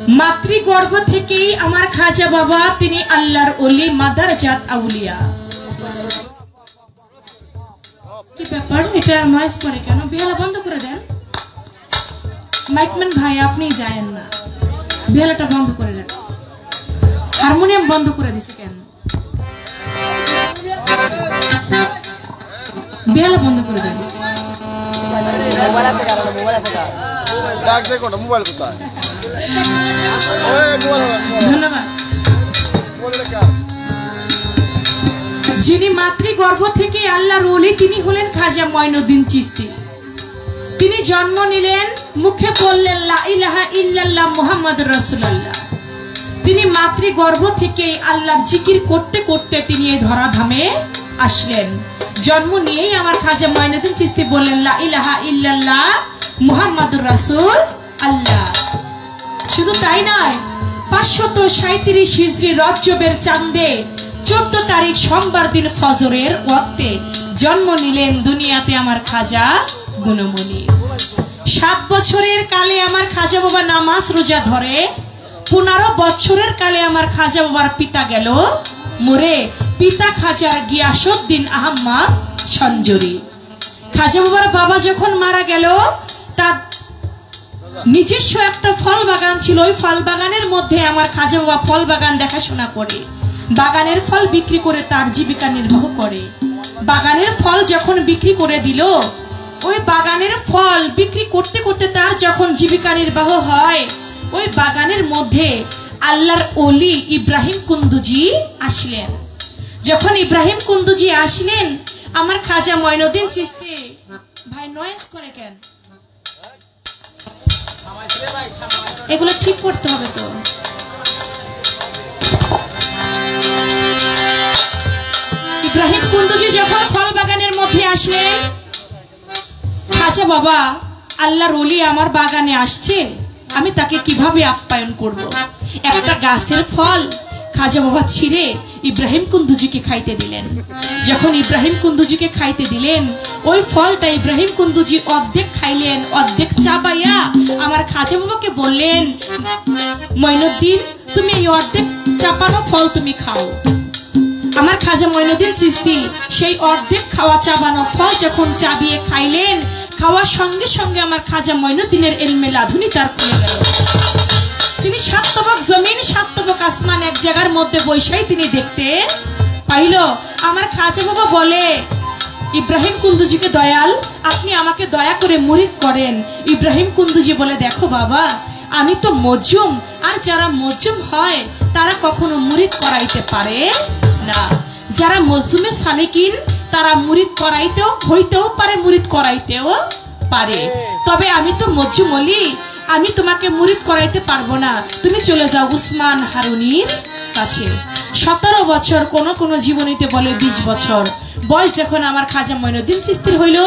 মাতৃগর্ভ থেকেই আমার খাজা বাবা তিনি আল্লাহর ওলি মাদারজাত আউলিয়া। কি ব্যাপার, এটা নয়েজ করে কেন? বেহালা বন্ধ করে দেন। মাইকম্যান ভাই আপনি যায়েন না, বেহালাটা বন্ধ করে দেন। হারমোনিয়াম বন্ধ করে দিছে কেন? বেহালা বন্ধ করে দেন। ধন্যবাদ। যিনি মাতৃগর্ভ থেকে আল্লাহর ওলি তিনি হলেন খাজা মঈনুদ্দিন চিশতি। তিনি জন্ম নিলেন, মুখে বললেন লা ইলাহা ইল্লাল্লাহ মুহাম্মাদুর রাসূলুল্লাহ। তিনি মাতৃগর্ভ থেকে আল্লাহর জিকির করতে করতে তিনি এই ধরাধামে আসলেন। জন্ম নিয়েই আমার খাজা মঈনুদ্দিন চিশতি বললেন লা ইলাহা ইল্লাল্লাহ মুহাম্মাদুর রাসূল আল্লাহ। শুধু তাই নয়, 537 হিজরি রজবের চাঁদে 14 তারিখ সোমবার দিন ফজরের ওয়াক্তে জন্ম নিলেন দুনিয়াতে আমার খাজা গুণমণি। 7 বছরের কালে আমার খাজা বাবা নামাজ রোজা ধরে। 15 বছরের কালে আমার খাজা বাবার পিতা গেল মরে। পিতা খাজা গিয়াসউদ্দিন আহমদ সঞ্জুরি। খাজা বাবার বাবা যখন মারা গেল, তার নিজস্ব একটা ফল বাগান ছিল। ওই ফল বাগানের মধ্যে আমার খাজা বাবা ফল বাগান দেখাশোনা করে, বাগানের ফল বিক্রি করে তার জীবিকা নির্বাহ করে। বাগানের ফল যখন বিক্রি করে দিল, ওই বাগানের ফল বিক্রি করতে করতে তার যখন জীবিকা নির্বাহ হয়, ওই বাগানের মধ্যে আল্লাহর ওলি ইব্রাহিম কুন্দুজি আসলেন। যখন ইব্রাহিম কুন্দুজি আসলেন, আমার খাজা মঈনুদ্দিন চিশতি ভাই নয়েজ করে কেন? এগুলো ঠিক করতে হবে তো। ইব্রাহিম কুন্দুজি যখন ফল বাগানের মধ্যে আসলেন, খাজা বাবা আল্লাহর ওলি আমার বাগানে আসছে, আমি তাকে কিভাবে আপ্যায়ন করব? একটা গাছের ফল খাজা বাবা ছিঁড়ে ইব্রাহিম কুন্দুজিকে খাইতে দিলেন। যখন ইব্রাহিম কুন্দুজিকে খাইতে দিলেন, ওই ফলটা ইব্রাহিম কুন্দুজি অর্ধেক খাইলেন, অর্ধেক চাবাইয়া আমার খাজা বাবাকে বললেন, মঈনুদ্দিন তুমি এই অর্ধেক চাপানো ফল তুমি খাও। আমার খাজা মঈনুদ্দিন চিশতি সেই অর্ধেক খাওয়া চাবানো ফল যখন চাবিয়ে খাইলেন, খাওয়ার সঙ্গে সঙ্গে আমার খাজা মঈনুদ্দিনের ইলমে লাদুনী তার খুলে গেল। তিনি 7 তবক জমিন 7 তবক আসমান এক জায়গার মধ্যে বৈশাই তিনি দেখতে পাইল। আমার খাজা বাবা বলে ইব্রাহিম কুন্দুজিকে, দয়াল আপনি আমাকে দয়া করে মুরিদ করেন। ইব্রাহিম কুন্দুজি বলে, দেখো বাবা আমি তো মজুম, আর যারা মজুম হয় তারা কখনো মুরিদ করাইতে পারে না। যারা মজুমে সালেকিন তারা মুরিদ করাইতেও হইতেও পারে, মুরিদ করাইতেও পারে। তবে আমি তো মজুম ওলি, আমি তোমাকে মুরিদ করাইতে পারবো না। তুমি চলে যাও উসমান হারুনির কাছে। 17 বছর, কোন কোন জীবনীতে বলে 20 বছর বয়স যখন আমার খাজা মঈনুদ্দিন চিশতির হইল,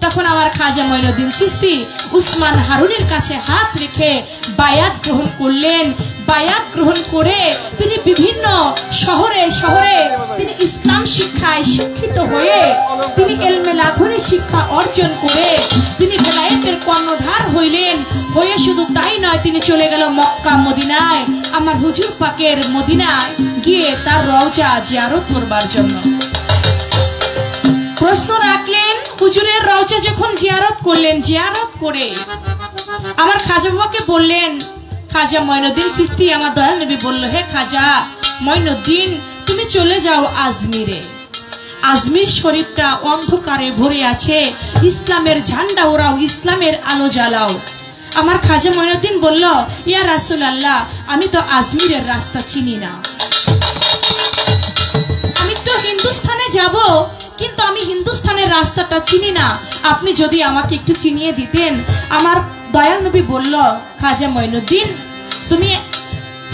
তখন আমার খাজা মঈনুদ্দিন চিশতি উসমান হারুনির কাছে হাত রেখে বায়াত গ্রহণ করলেন। বায়াত গ্রহণ করে তিনি বিভিন্ন শহরে শহরে তিনি ইসলাম শিক্ষায় শিক্ষিত হয়ে তিনি ইলমে লাদুনী শিক্ষা অর্জন করে তিনি বেলায়েতের কর্ণধার হইলেন। হয়ে শুধু তাই নয়, তিনি চলে গেল মক্কা মদিনায়, আমার হুজুর পাকের মদিনায় গিয়ে তার রওজা জিয়ারত করবার জন্য। প্রশ্ন রাখলেন, হুজুরের রওজা যখন জিয়ারত করলেন, জিয়ারত করে আমার খাজা বাবাকে বললেন, খাজা মঈনুদ্দিন চিশতি আমার দয়াল নবী বলল, হে খাজা মঈনুদ্দিন তুমি চলে যাও আজমিরে। আজমির শরীফটা অন্ধকারে ভরে আছে, ইসলামের ঝান্ডা ওড়াও, ইসলামের আলো জ্বালাও। আমার খাজা মঈনুদ্দিন বলল, ইয়া রাসূলুল্লাহ আমি তো আজমিরের রাস্তা চিনি না, আমি তো হিন্দুস্তানে যাব কিন্তু আমি হিন্দুস্তানের রাস্তাটা চিনি না, আপনি যদি আমাকে একটু চিনিয়ে দিতেন। আমার দয়াল নবী বলল, খাজা মঈনুদ্দিন তুমি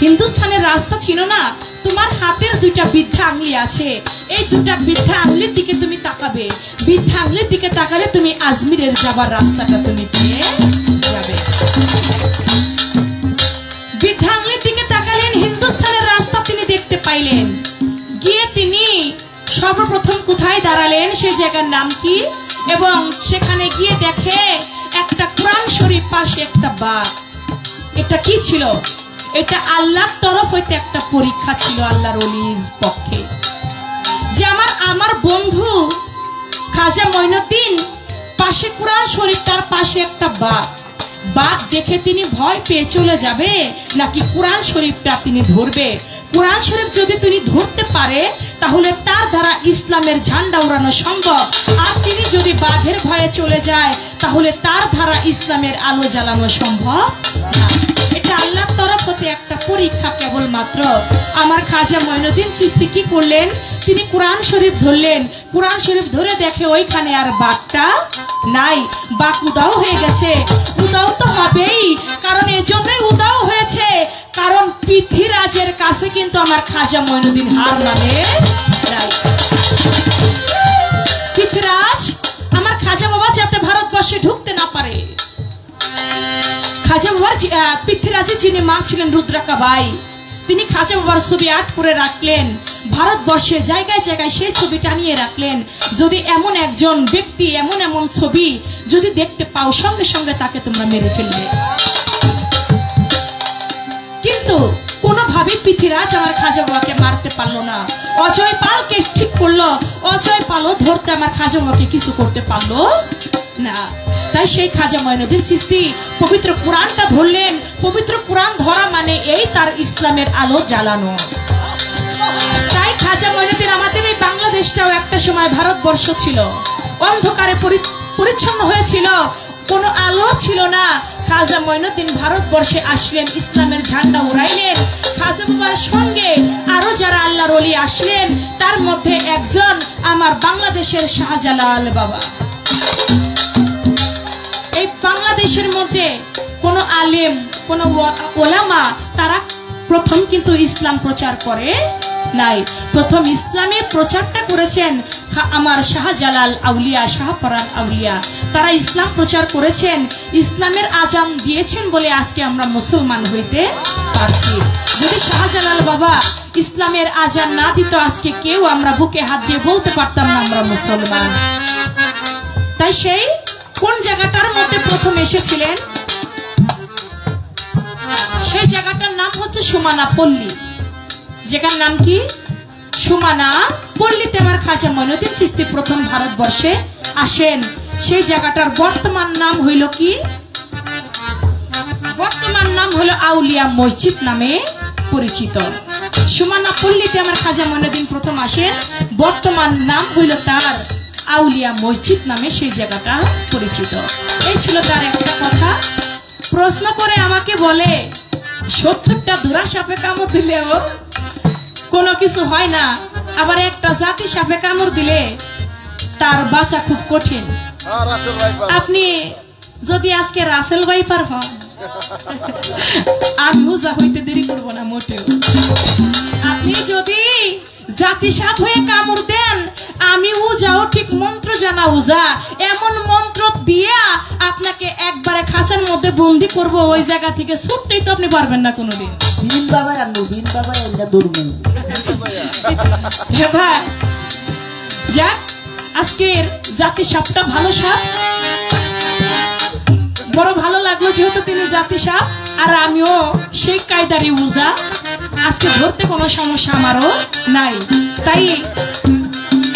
হিন্দুস্তানের রাস্তা চিনো না, তোমার হাতের 2টা বৃদ্ধা আঙ্গুলি আছে, এই 2টা বৃদ্ধা আঙ্গুলির দিকে তুমি তাকাবে, বৃদ্ধা আঙ্গুলির দিকে তাকালে তুমি আজমিরের যাবার রাস্তাটা তুমি পেয়ে যাবে। বৃদ্ধা আঙ্গুলির দিকে তাকালেন, হিন্দুস্তানের রাস্তা তিনি দেখতে পাইলেন। গিয়ে তিনি সর্বপ্রথম কোথায় দাঁড়ালেন, সেই জায়গার নাম কি, এবং সেখানে গিয়ে দেখে একটা কোরআন শরীফ, পাশে একটা বাঘ। এটা কি ছিল? এটা আল্লাহর তরফ হইতে একটা পরীক্ষা ছিল আল্লাহর ওলির পক্ষে, যে আমার বন্ধু খাজা মঈনুদ্দিন পাশে কুরআন শরীফ, তার পাশে একটা বাঘ দেখে তিনি ভয় পেয়ে চলে যাবে নাকি কুরআন শরীফটা তিনি ধরবে। কুরআন শরীফ যদি তিনি ধরতে পারে তাহলে তার দ্বারা ইসলামের ঝান্ডা উড়ানো সম্ভব, আর তিনি যদি বাঘের ভয়ে চলে যায় তাহলে তার দ্বারা ইসলামের আলো জ্বালানো সম্ভব না। এটা আল্লাহর তরফ হতে একটা পরীক্ষা কেবলমাত্র। আমার খাজা মঈনুদ্দিন চিশতি কি করলেন, তিনি কুরআন শরীফ ধরলেন। কুরআন শরীফ ধরে দেখে ওইখানে আর বাঘটা নাই, বাঘ উদাও হয়ে গেছে। উদাও তো হবেই, কারণ এজন্যই উদাও হয়েছে কারণ পৃথ্বীরাজের কাছে কিন্তু আমার খাজা মঈনুদ্দিন হার মানে নাই। পৃথ্বীরাজ আমার খাজা বাবা যাতে ভারতবর্ষে ঢুকতে না পারে, খাজা বাবার পৃথ্বীরাজের যিনি মা ছিলেন রুদ্রাকা বাই, তিনি খাজা বাবার ছবি আর্ট করে রাখলেন ভারতবর্ষে জায়গায় জায়গায়, সেই ছবি টানিয়ে রাখলেন। যদি এমন একজন ব্যক্তি এমন ছবি যদি দেখতে পাও সঙ্গে সঙ্গে তাকে তোমরা মেরে ফেলবে। কিন্তু কোনোভাবে পৃথ্বীরাজ আমার খাজা বাবাকে মারতে পারলো না। অজয় পালকে ঠিক করলো, অজয় পালও ধরতে আমার খাজা বাবাকে কিছু করতে পারলো না। তাই সেই খাজা মঈনুদ্দিন চিশতি পবিত্র কোরআনটা ধরলেন। পবিত্র কোরআন ধরা মানে এই তার ইসলামের আলো জ্বালানো। তাই খাজা মঈনুদ্দিন, আমাদের এই বাংলাদেশটাও একটা সময় ভারতবর্ষ ছিল, অন্ধকারে পরিচ্ছন্ন হয়েছিল, কোনো আলো ছিল না। খাজা মঈনুদ্দিন ভারতবর্ষে আসলেন, ইসলামের ঝান্ডা উড়াইলেন। খাজা বাবার সঙ্গে আরো যারা আল্লাহর ওলি আসলেন, তার মধ্যে একজন আমার বাংলাদেশের শাহজালাল বাবা। এই বাংলাদেশের মধ্যে কোন আলেম, কোন ওলামা তারা প্রথম কিন্তু ইসলাম প্রচার করে নাই। প্রথম ইসলামের প্রচারটা করেছেন আমার শাহজালাল আউলিয়া, শাহপরান আউলিয়া। তারা ইসলাম প্রচার করেছেন, ইসলামের আজান দিয়েছেন বলে আজকে আমরা মুসলমান হইতে পারছি। যদি শাহজালাল বাবা ইসলামের আজান না দিত আজকে কেউ আমরা বুকে হাত দিয়ে বলতে পারতাম না আমরা মুসলমান। তাই সেই কোন জায়গাটার মধ্যে প্রথম এসেছিলেন, সেই জায়গাটার নাম হচ্ছে সুমানা পল্লী। জায়গার নাম কি? সুমানা পল্লীতে আমার খাজা মঈনুদ্দিন চিশতি প্রথম ভারতবর্ষে আসেন। সেই জায়গাটার বর্তমান নাম হইল কি? বর্তমান নাম হলো আউলিয়া মসজিদ নামে পরিচিত। সুমানা পল্লীতে আমার খাজা মঈনুদ্দিন প্রথম আসেন, বর্তমান নাম হইল তার আউলিয়া মসজিদ নামে সেই জায়গাটা পরিচিত। এই ছিল তার একটা কথা। প্রশ্ন করে আমাকে বলে 70টা ধরা সাপে কামড় দিলেও কোনো কিছু হয় না, আবার একটা জাতি সাপে কামড় দিলে তার বাঁচা খুব কঠিন। আপনি যদি আজকে রাসেল ভাইপার হন, আমি উজা হইতে দেরি করবো না মোটেও। আপনি যদি জাতি সাপ হয়ে কামড় দেন, আমি উজাও ঠিক মন্ত্র জানা উজা, এমন মন্ত্র দিয়া আপনাকে একবারে খাঁচার মধ্যে বন্দি করব, ওই জায়গা থেকে ছুটতেই তো আপনি পারবেন না কোনোদিন। যাক, আজকের জাতি সাপটা ভালো সাপ, বড় ভালো লাগলো যেহেতু তিনি জাতি সাপ আর আমিও সেই কায়দারি উজা, আজকে ধরতে কোনো সমস্যা আমারও নাই। তাই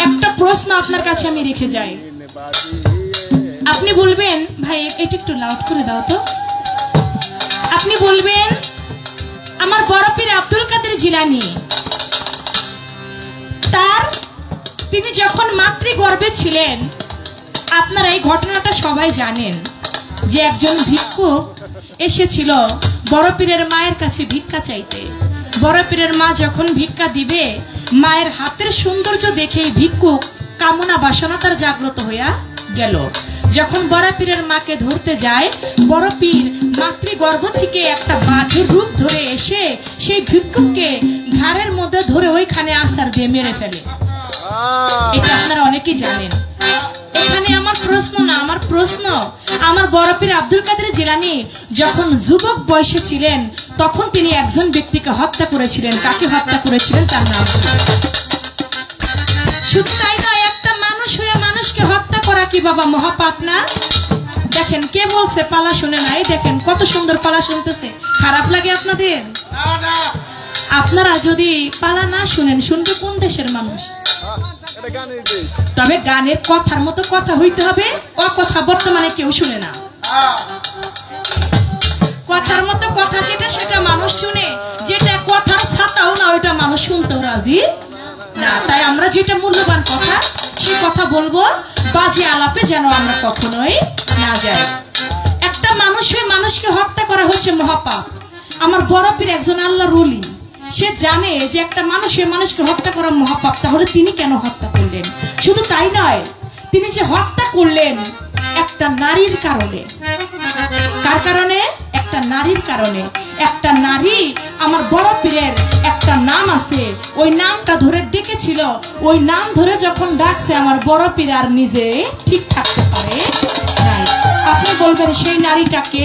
একটা প্রশ্ন আপনার কাছে আমি রেখে যাই। আপনি বলবেন, ভাই এটা একটু লাউড করে দাও তো। আপনি বলবেন আমার বড় পীর আব্দুল কাদের জিলানী, তিনি যখন মাতৃগর্ভে ছিলেন, আপনারা এই ঘটনাটা সবাই জানেন যে একজন ভিক্ষুক এসেছিল বড় পীরের মায়ের কাছে ভিক্ষা চাইতে। বড় পীরের মা যখন ভিক্ষা দিবে, মায়ের হাতের সৌন্দর্য দেখে ভিক্ষুক কামনা বাসনা তার জাগ্রত হইয়া গেল। যখন বড় পীরের মাকে ধরতে যায়, বড় পীর মাতৃগর্ভ থেকে একটা বাঘের রূপ ধরে এসে সেই ভিক্ষুককে ঘাড়ের মধ্যে ধরে ওইখানে আছাড় দিয়ে মেরে ফেলে। এটা আপনারা অনেকেই জানেন। এখানে আমার প্রশ্ন না, আমার প্রশ্ন, আমার বড় পীর আব্দুল কাদের জিলানী যখন যুবক বয়সে ছিলেন তখন তিনি একজন ব্যক্তিকে হত্যা করেছিলেন। কাকে হত্যা করেছিলেন তার নাম। শুধু তাই নয়, একটা মানুষ হয়ে মানুষকে হত্যা করা কি বাবা মহাপাপ না? দেখেন কে বলছে পালা শুনে নাই, দেখেন কত সুন্দর পালা শুনতেছে। খারাপ লাগে আপনাদের? আপনারা যদি পালা না শুনেন, শুনবে কোন দেশের মানুষ? তবে গানের কথার মতো কথা হইতে হবে, ও কথা বর্তমানে কেউ শুনে না। কথার মতো কথা যেটা সেটা মানুষ শুনে, যেটা কথার ছাতাও না ওইটা মানুষ শুনতেও রাজি না। তাই আমরা যেটা মূল্যবান কথা সে কথা বলবো, বাজে আলাপে যেন আমরা কখনোই না যাই। একটা মানুষকে হত্যা করা হচ্ছে মহাপাপ। আমার বড় পীর একজন আল্লাহর ওলি, সে জানে যে একটা মানুষকে হত্যা করা মহাপাপ, তাহলে তিনি কেন হত্যা করলেন? শুধু তাই নয়, তিনি যে হত্যা করলেন একটা নারীর কারণে। কার কারণে? একটা নারীর কারণে। একটা নারী, আমার বড় পীরের একটা নাম আছে, ওই নামটা ধরে ডেকেছিল, ওই নাম ধরে যখন ডাকছে আমার বড় পীর আর নিজে ঠিক থাকতে পারে নাই। আপনি বলবেন সেই নারীটাকে,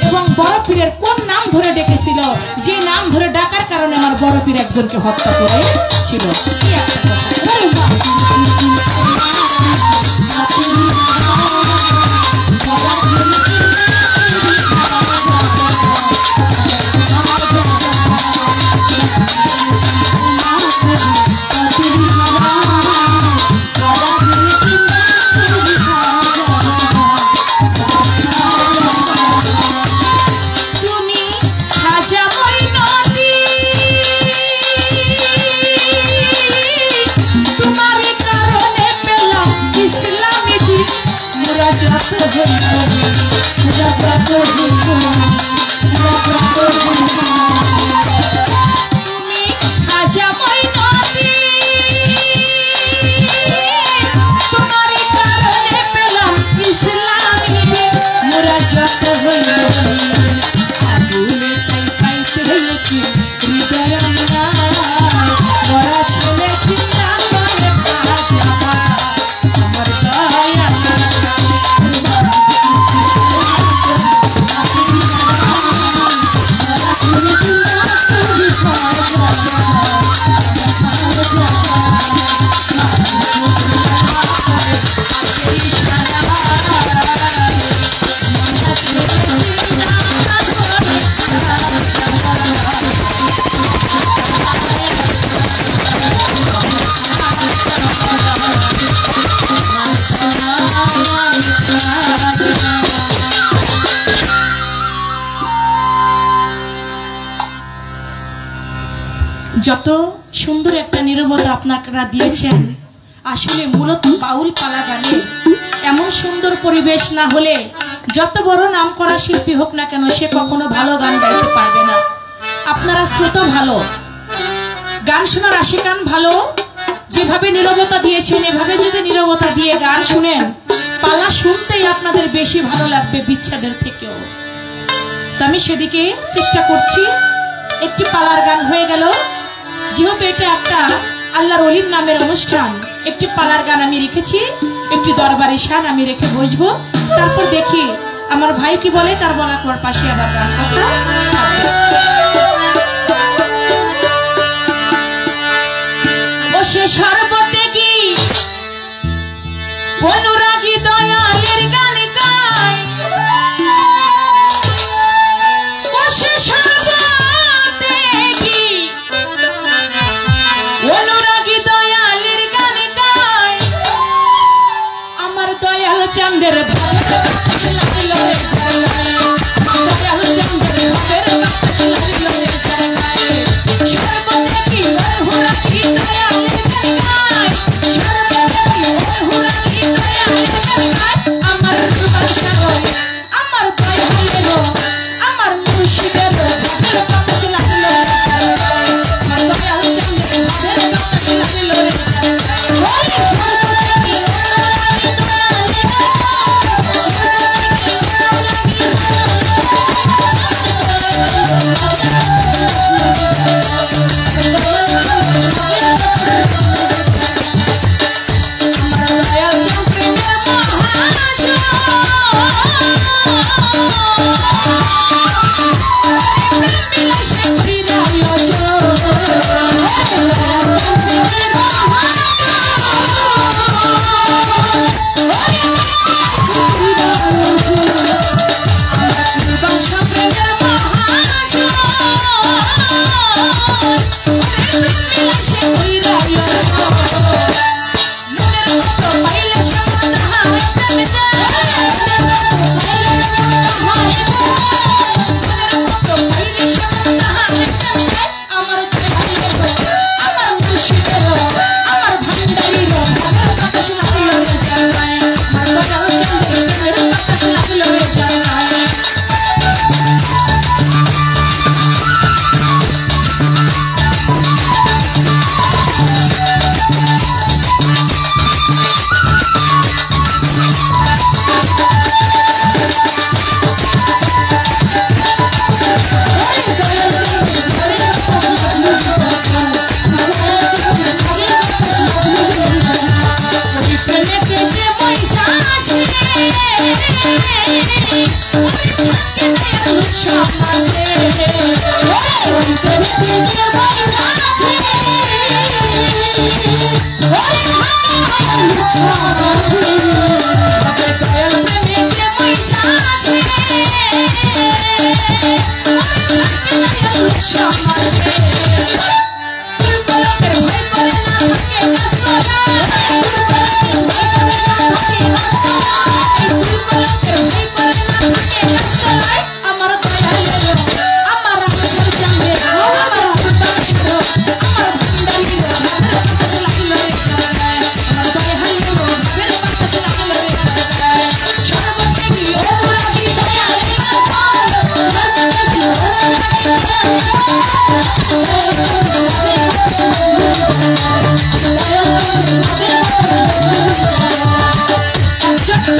এবং বড় পীরের কোন নাম ধরে ডেকেছিল, যে নাম ধরে ডাকার কারণে আমার বড় পীর একজনকে হত্যা করেছিল। কি একটা কথা! যত সুন্দর একটা নীরবতা আপনারা দিয়েছেন, আসলে মূলত বাউল পালা গানে এমন সুন্দর পরিবেশ না হলে যত বড় নাম করা শিল্পী হোক না কেন, সে কখনো ভালো গান গাইতে পারবে না। আপনারা শ্রোতা ভালো, গান শোনার আশিকান ভালো, যেভাবে নীরবতা দিয়েছেন এভাবে যদি নীরবতা দিয়ে গান শুনেন, পালা শুনতেই আপনাদের বেশি ভালো লাগবে বিচ্ছেদের থেকেও। তো আমি সেদিকে চেষ্টা করছি। একটি পালার গান হয়ে গেল, যেহেতু এটা একটা আল্লাহর ওলির নামের অনুষ্ঠান, একটি পালার গান আমি রেখেছি, একটি দরবারি শান আমি রেখে বসবো। তারপর দেখি আমার ভাই কি বলে, তার বলার পর পাশে আবার গান কথা। ও সে সর্বত্যাগী অনুরাগী দয়ালের গান গায়, ও সে সর্বত্যাগী অনুরাগী দয়ালের গান গায়, আমার দয়াল চাঁদের দয়াল চাঁদের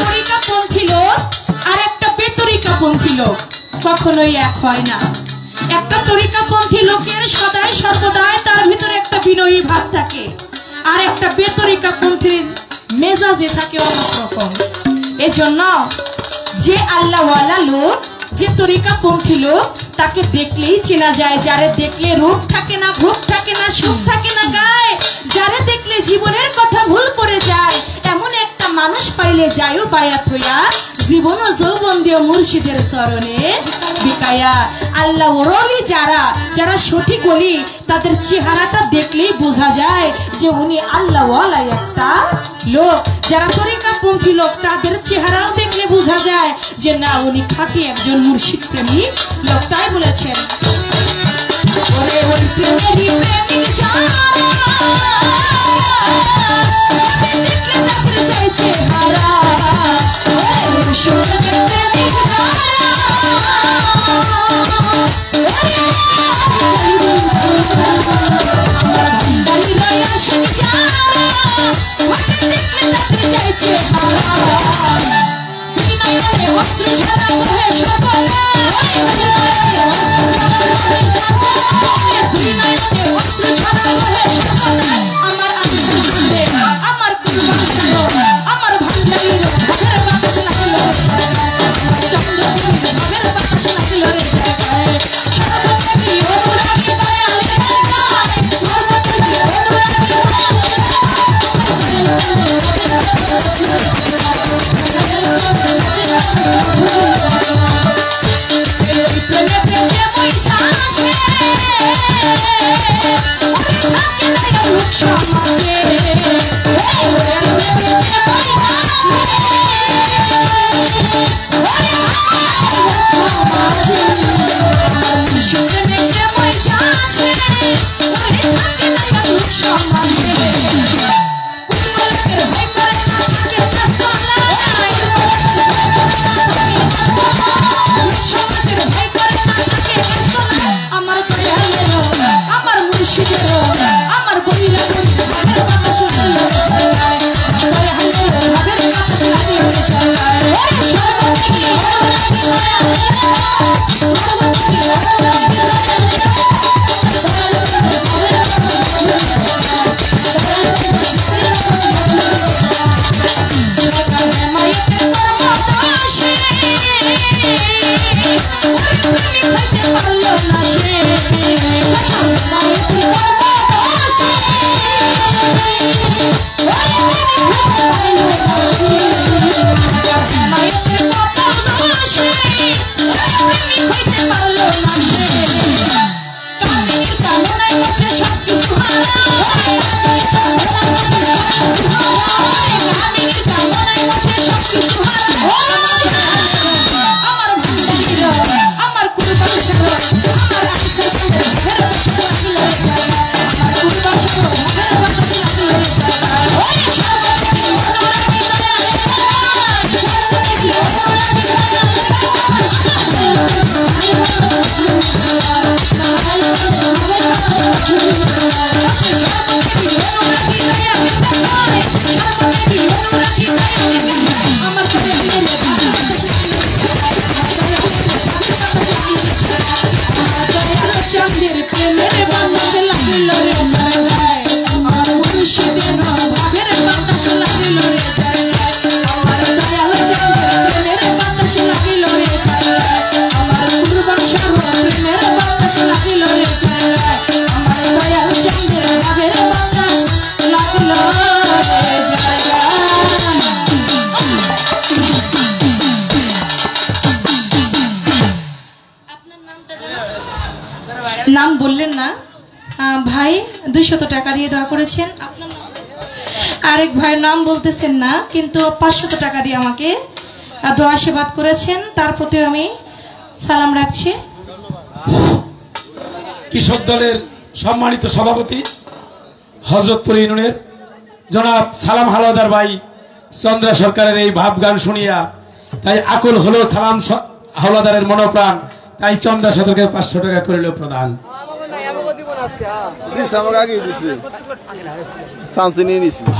তরিকাপন্থী লোক আর একটা বেতরিকাপন্থী লোক কখনোই এক হয় না। একটা তরিকাপন্থী লোকের সদাই সর্বদাই তার ভিতরে একটা বিনয়ী ভাব থাকে, আর একটা বেতরিকাপন্থীর মেজাজে থাকে অনেক রকম। এজন্য যে আল্লাহওয়ালা লোক, যে তরিকাপন্থী লোক, তাকে দেখলেই চেনা যায়। যারে দেখলে রূপ থাকে না, ভোগ থাকে না, সুখ থাকে না গায়ে, যারে দেখলে জীবনের কথা ভুল করে যায়, এমন একটা মানুষ পাইলে যায়ও বায়াত হইয়া জীবন ও যৌবন দিও মুর্শিদের চরণে বিকায়া। আল্লাহ ওরলি যারা যারা সঠিক ওলি, তাদের চেহারাটা দেখলেই বোঝা যায় যে উনি আল্লাহওয়ালা একটা লোক। যারা তরিকাপন্থী লোক, তাদের চেহারাও দেখলে বোঝা যায় যে না, উনি খাঁটি একজন মুর্শিদ প্রেমিক লোক। তাই বলেছেন, ওরে ওই প্রেমেরই প্রেমিক যারা দেখলে তাদের চাই চেহারা, মুর্শিদের প্রেমিক অস্ত্র ছাড়া বহে সকলে, অস্ত্র ছাড়া বহে সকলে, আমার আছে শুনলে আমার কুরবান ছিল, আমার ভান্ডারির ভাগের বাতাস লাগলো রে জায়গায়, চন্দ্রপুরীর ভাগের বাতাস লাগলো রে জায়গায়, সর্বপ্রেমী অনুরাগী দয়াল গায়, সর্বপ্রেমী অনুরাগী নাম বললেন না ভাই, 200 টাকা দিয়ে দোয়া করেছেন। আপনার নাম? আরেক ভাইয়ের নাম বলতেছেন না, কিন্তু 500 টাকা দিয়ে আমাকে দোয়া আশীর্বাদ করেছেন, তার প্রতি আমি সালাম রাখছি। কৃষক দলের সম্মানিত সভাপতি হযরতপুর ইউনিয়নের জনাব সালাম হাওলাদার ভাই চন্দ্রা সরকারের এই ভাব গান শুনিয়া তাই আকুল হলো সালাম হাওলাদারের মনোপ্রাণ, তাই চন্দ্রা সরকারকে 500 টাকা করিল প্রদান।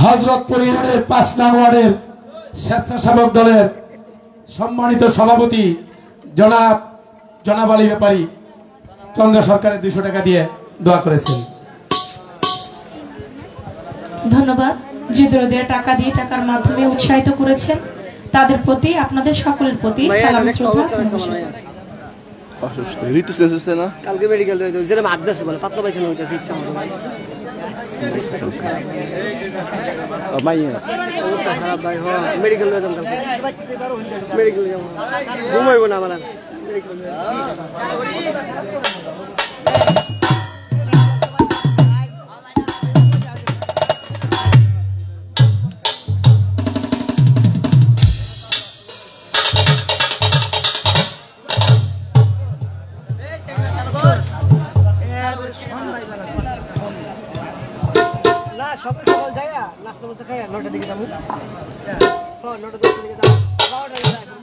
হযরতপুর ইউনিয়নের 5 নং ওয়ার্ডের স্বেচ্ছাসেবক দলের সম্মানিত সভাপতি জনাব আলী ব্যাপারী চন্দ্র সরকারের 200 টাকা দিয়ে দোয়া করেছেন। ধন্যবাদ। যে দেওয়া টাকা দিয়ে টাকার মাধ্যমে উৎসাহিত করেছেন তাদের প্রতি আপনাদের সকলের প্রতি সালাম শ্রদ্ধা। অসুস্থ ঋতু চেঞ্জ হচ্ছে না, কালকে মেডিকেল হইতে যেটা মাগদাছে বলে পাতলা পায়খানা হইতেছে ইচ্ছা মতো ভাই মাইয়া অবস্থা খারাপ ভাই। হ মেডিকেল হয়ে যাম কালকে, মেডিকেল যাবো, ঘুমাইব না আমার মেডিকেল। সকাল সকাল যাই নাস্তা মাস্তা খাই 9টার দিকে যাবো। 9টা 10টার দিকে যাবো, 12টার দিকে যাবো।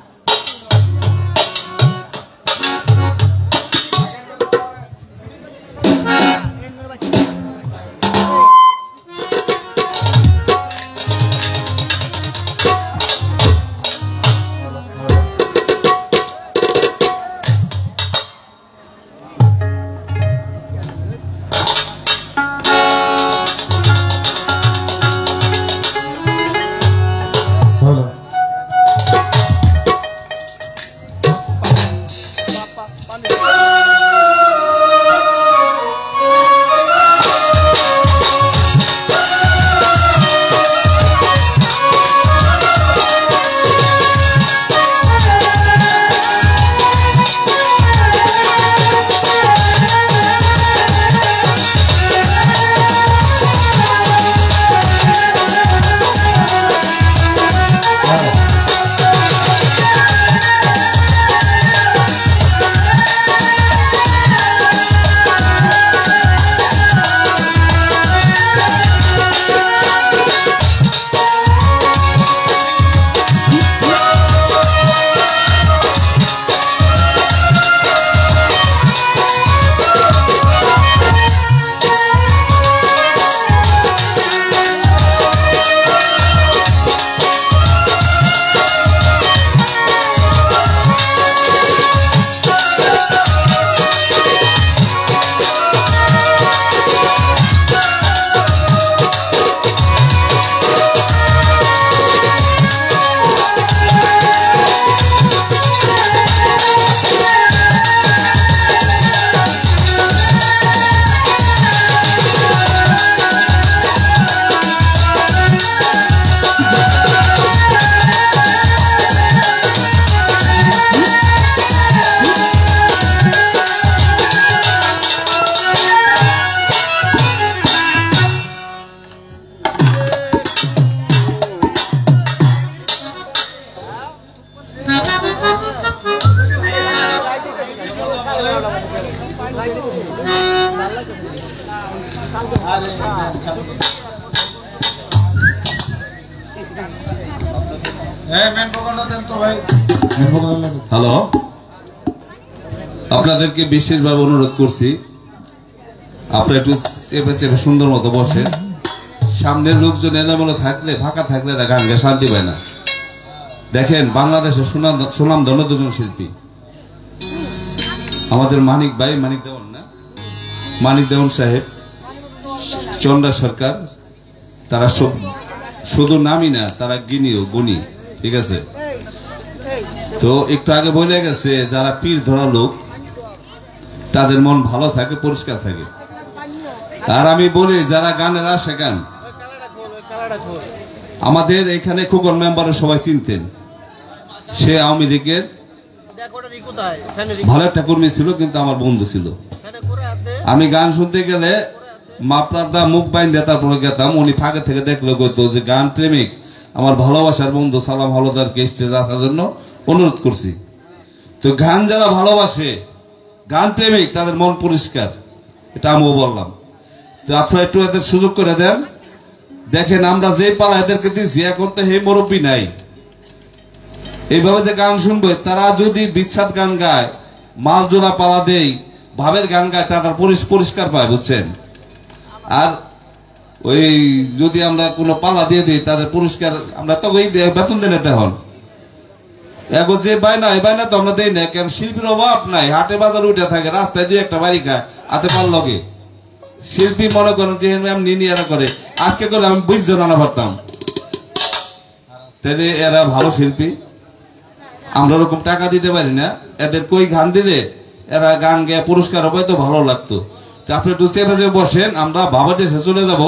হ্যালো, আপনাদেরকে বিশেষভাবে অনুরোধ করছি আপনারা একটু চেপে চেপে সুন্দর মতো বসেন। সামনের লোকজন এলোমেলো থাকলে, ফাঁকা থাকলে এরা গান গেয়ে শান্তি পায় না। দেখেন, বাংলাদেশের সুনামধন্য দুজন শিল্পী আমাদের মানিক ভাই, মানিক দেওয়ান সাহেব, চন্দ্রা সরকার, তারা সব শুধু নামই না, তারা গুণী, ঠিক আছে। তো একটু আগে বলে গেছে, যারা পীর ধরা লোক তাদের মন ভালো থাকে, পরিষ্কার থাকে। আর আমি বলি, যারা গানের আসে গান, আমাদের এখানে খোকন মেম্বারও সবাই চিনতেন। সে আওয়ামী লীগের ভালো একটা কর্মী ছিল, কিন্তু আমার বন্ধু ছিল। আমি গান শুনতে গেলে মাপলার দা মুখ বাইন্দে তারপরে গেতাম। উনি ফাঁকে থেকে দেখলে কইতো যে গান প্রেমিক আমার ভালোবাসার বন্ধু সালাম হাওলাদারকে স্টেজে আসার জন্য অনুরোধ করছি। তো গান যারা ভালোবাসে, গান প্রেমিক, তাদের মন পরিষ্কার, এটা আমিও বললাম। তো আপনারা একটু এদের সুযোগ করে দেন। দেখেন, আমরা যে পালা এদেরকে দিচ্ছি, এখন তো হে মুরব্বী নাই, এইভাবে যে গান শুনবে, তারা যদি বিচ্ছাদ গান গায়, মাল জোড়া পালা দেই, ভাবের গান গায় তারা পরিষ্কার পায়, বুঝছেন। আর ওই যদি আমরা কোনো পালা দিয়ে দিই তাদের পুরস্কার আমরা তো ওই বেতন দিয়ে নিতে হন, এগো যে বায়না এই বায়না তো আমরা দেই না, কেন শিল্পীর অভাব নাই, হাটে বাজার উঠে থাকে, রাস্তায় দুই একটা বাড়ি খায়, হাতে পাল লগে শিল্পী মনে করেন যে এমনি এরা করে, আজকে করে আমি 20 জন আনা পারতাম, তাহলে এরা ভালো শিল্পী। আমরা ওরকম টাকা দিতে পারি না, এদের কই গান দিলে এরা গান গেয়ে পুরস্কার হবে তো ভালো লাগতো। তো আপনি একটু চেপে চেপে বসেন, আমরা বাবার দেশে চলে যাব,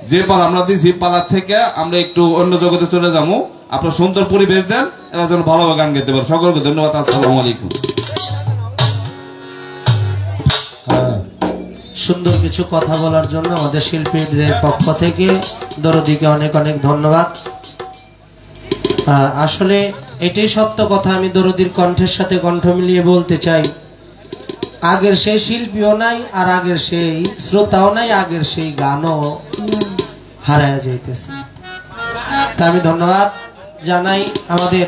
যে পালা আমরা দিছি পালার থেকে আমরা একটু অন্য জগতে চলে যাবো, আপনার সুন্দর পরিবেশ দেন, এরা যেন ভালোভাবে গান গাইতে পারে। সকলকে ধন্যবাদ, আসসালামু আলাইকুম। সুন্দর কিছু কথা বলার জন্য আমাদের শিল্পীদের পক্ষ থেকে দরদিকে অনেক অনেক ধন্যবাদ। আসলে এটাই সত্য কথা, আমি দরদির কণ্ঠের সাথে কণ্ঠ মিলিয়ে বলতে চাই, আগের সেই শিল্পীও নাই, আর আগের সেই শ্রোতাও নাই, আগের সেই গানও হারায় যাইতেছে। তা আমি ধন্যবাদ জানাই। আমাদের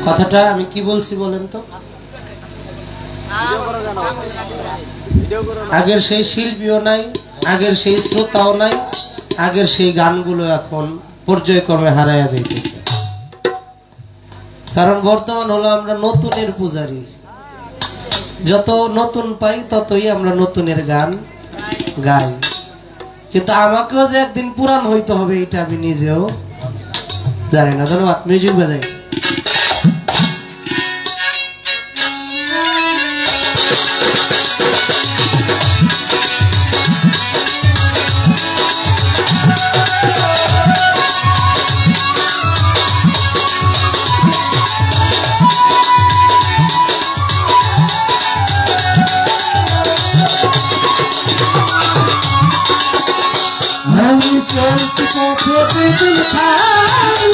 কথাটা আমি কি বলছি বলেন তো, আগের সেই শিল্পীও নাই, আগের সেই শ্রোতাও নাই, আগের সেই গানগুলো এখন পর্যায়ক্রমে হারাইয়া যাইতেছে। কারণ বর্তমান হলো আমরা নতুনের পূজারী, যত নতুন পাই ততই আমরা নতুনের গান গাই, কিন্তু আমাকেও যে একদিন পুরান হইতে হবে এটা আমি নিজেও জানি না। ধন্যবাদ। মিউজিক বাজাই। আমি চলতে পথে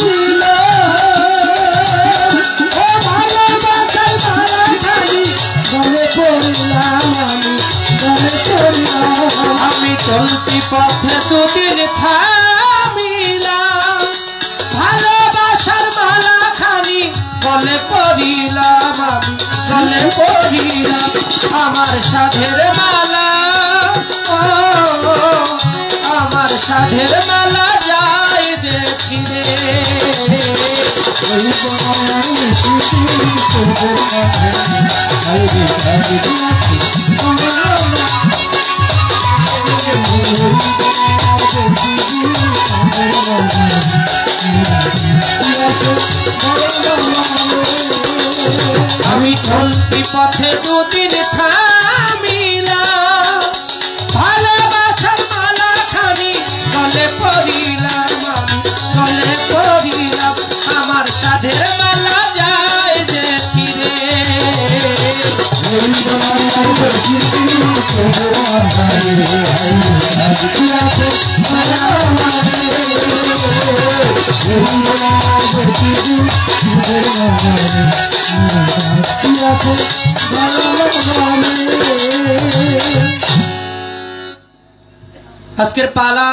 দিল ও ভালোবাসার মালা খালি গলে পড়লাম, আমি গলে পড়লাম। আমি চলতি পথে দুদিন থামিলাম, ভালোবাসার মালা খানি গলে পড়িলাম, আমি গলে পড়িলাম। আমার সাধের মালা, আমার সাধের মালা যায় যে ছিঁড়ে, আমি চলতি পথে দুদিন থামিলাম, ভালোবাসার মালা খানি গলে পড়িলাম, গলে পড়িলাম। আমার সাধের মালা যায় যে ছিঁড়ে, আজকের পালা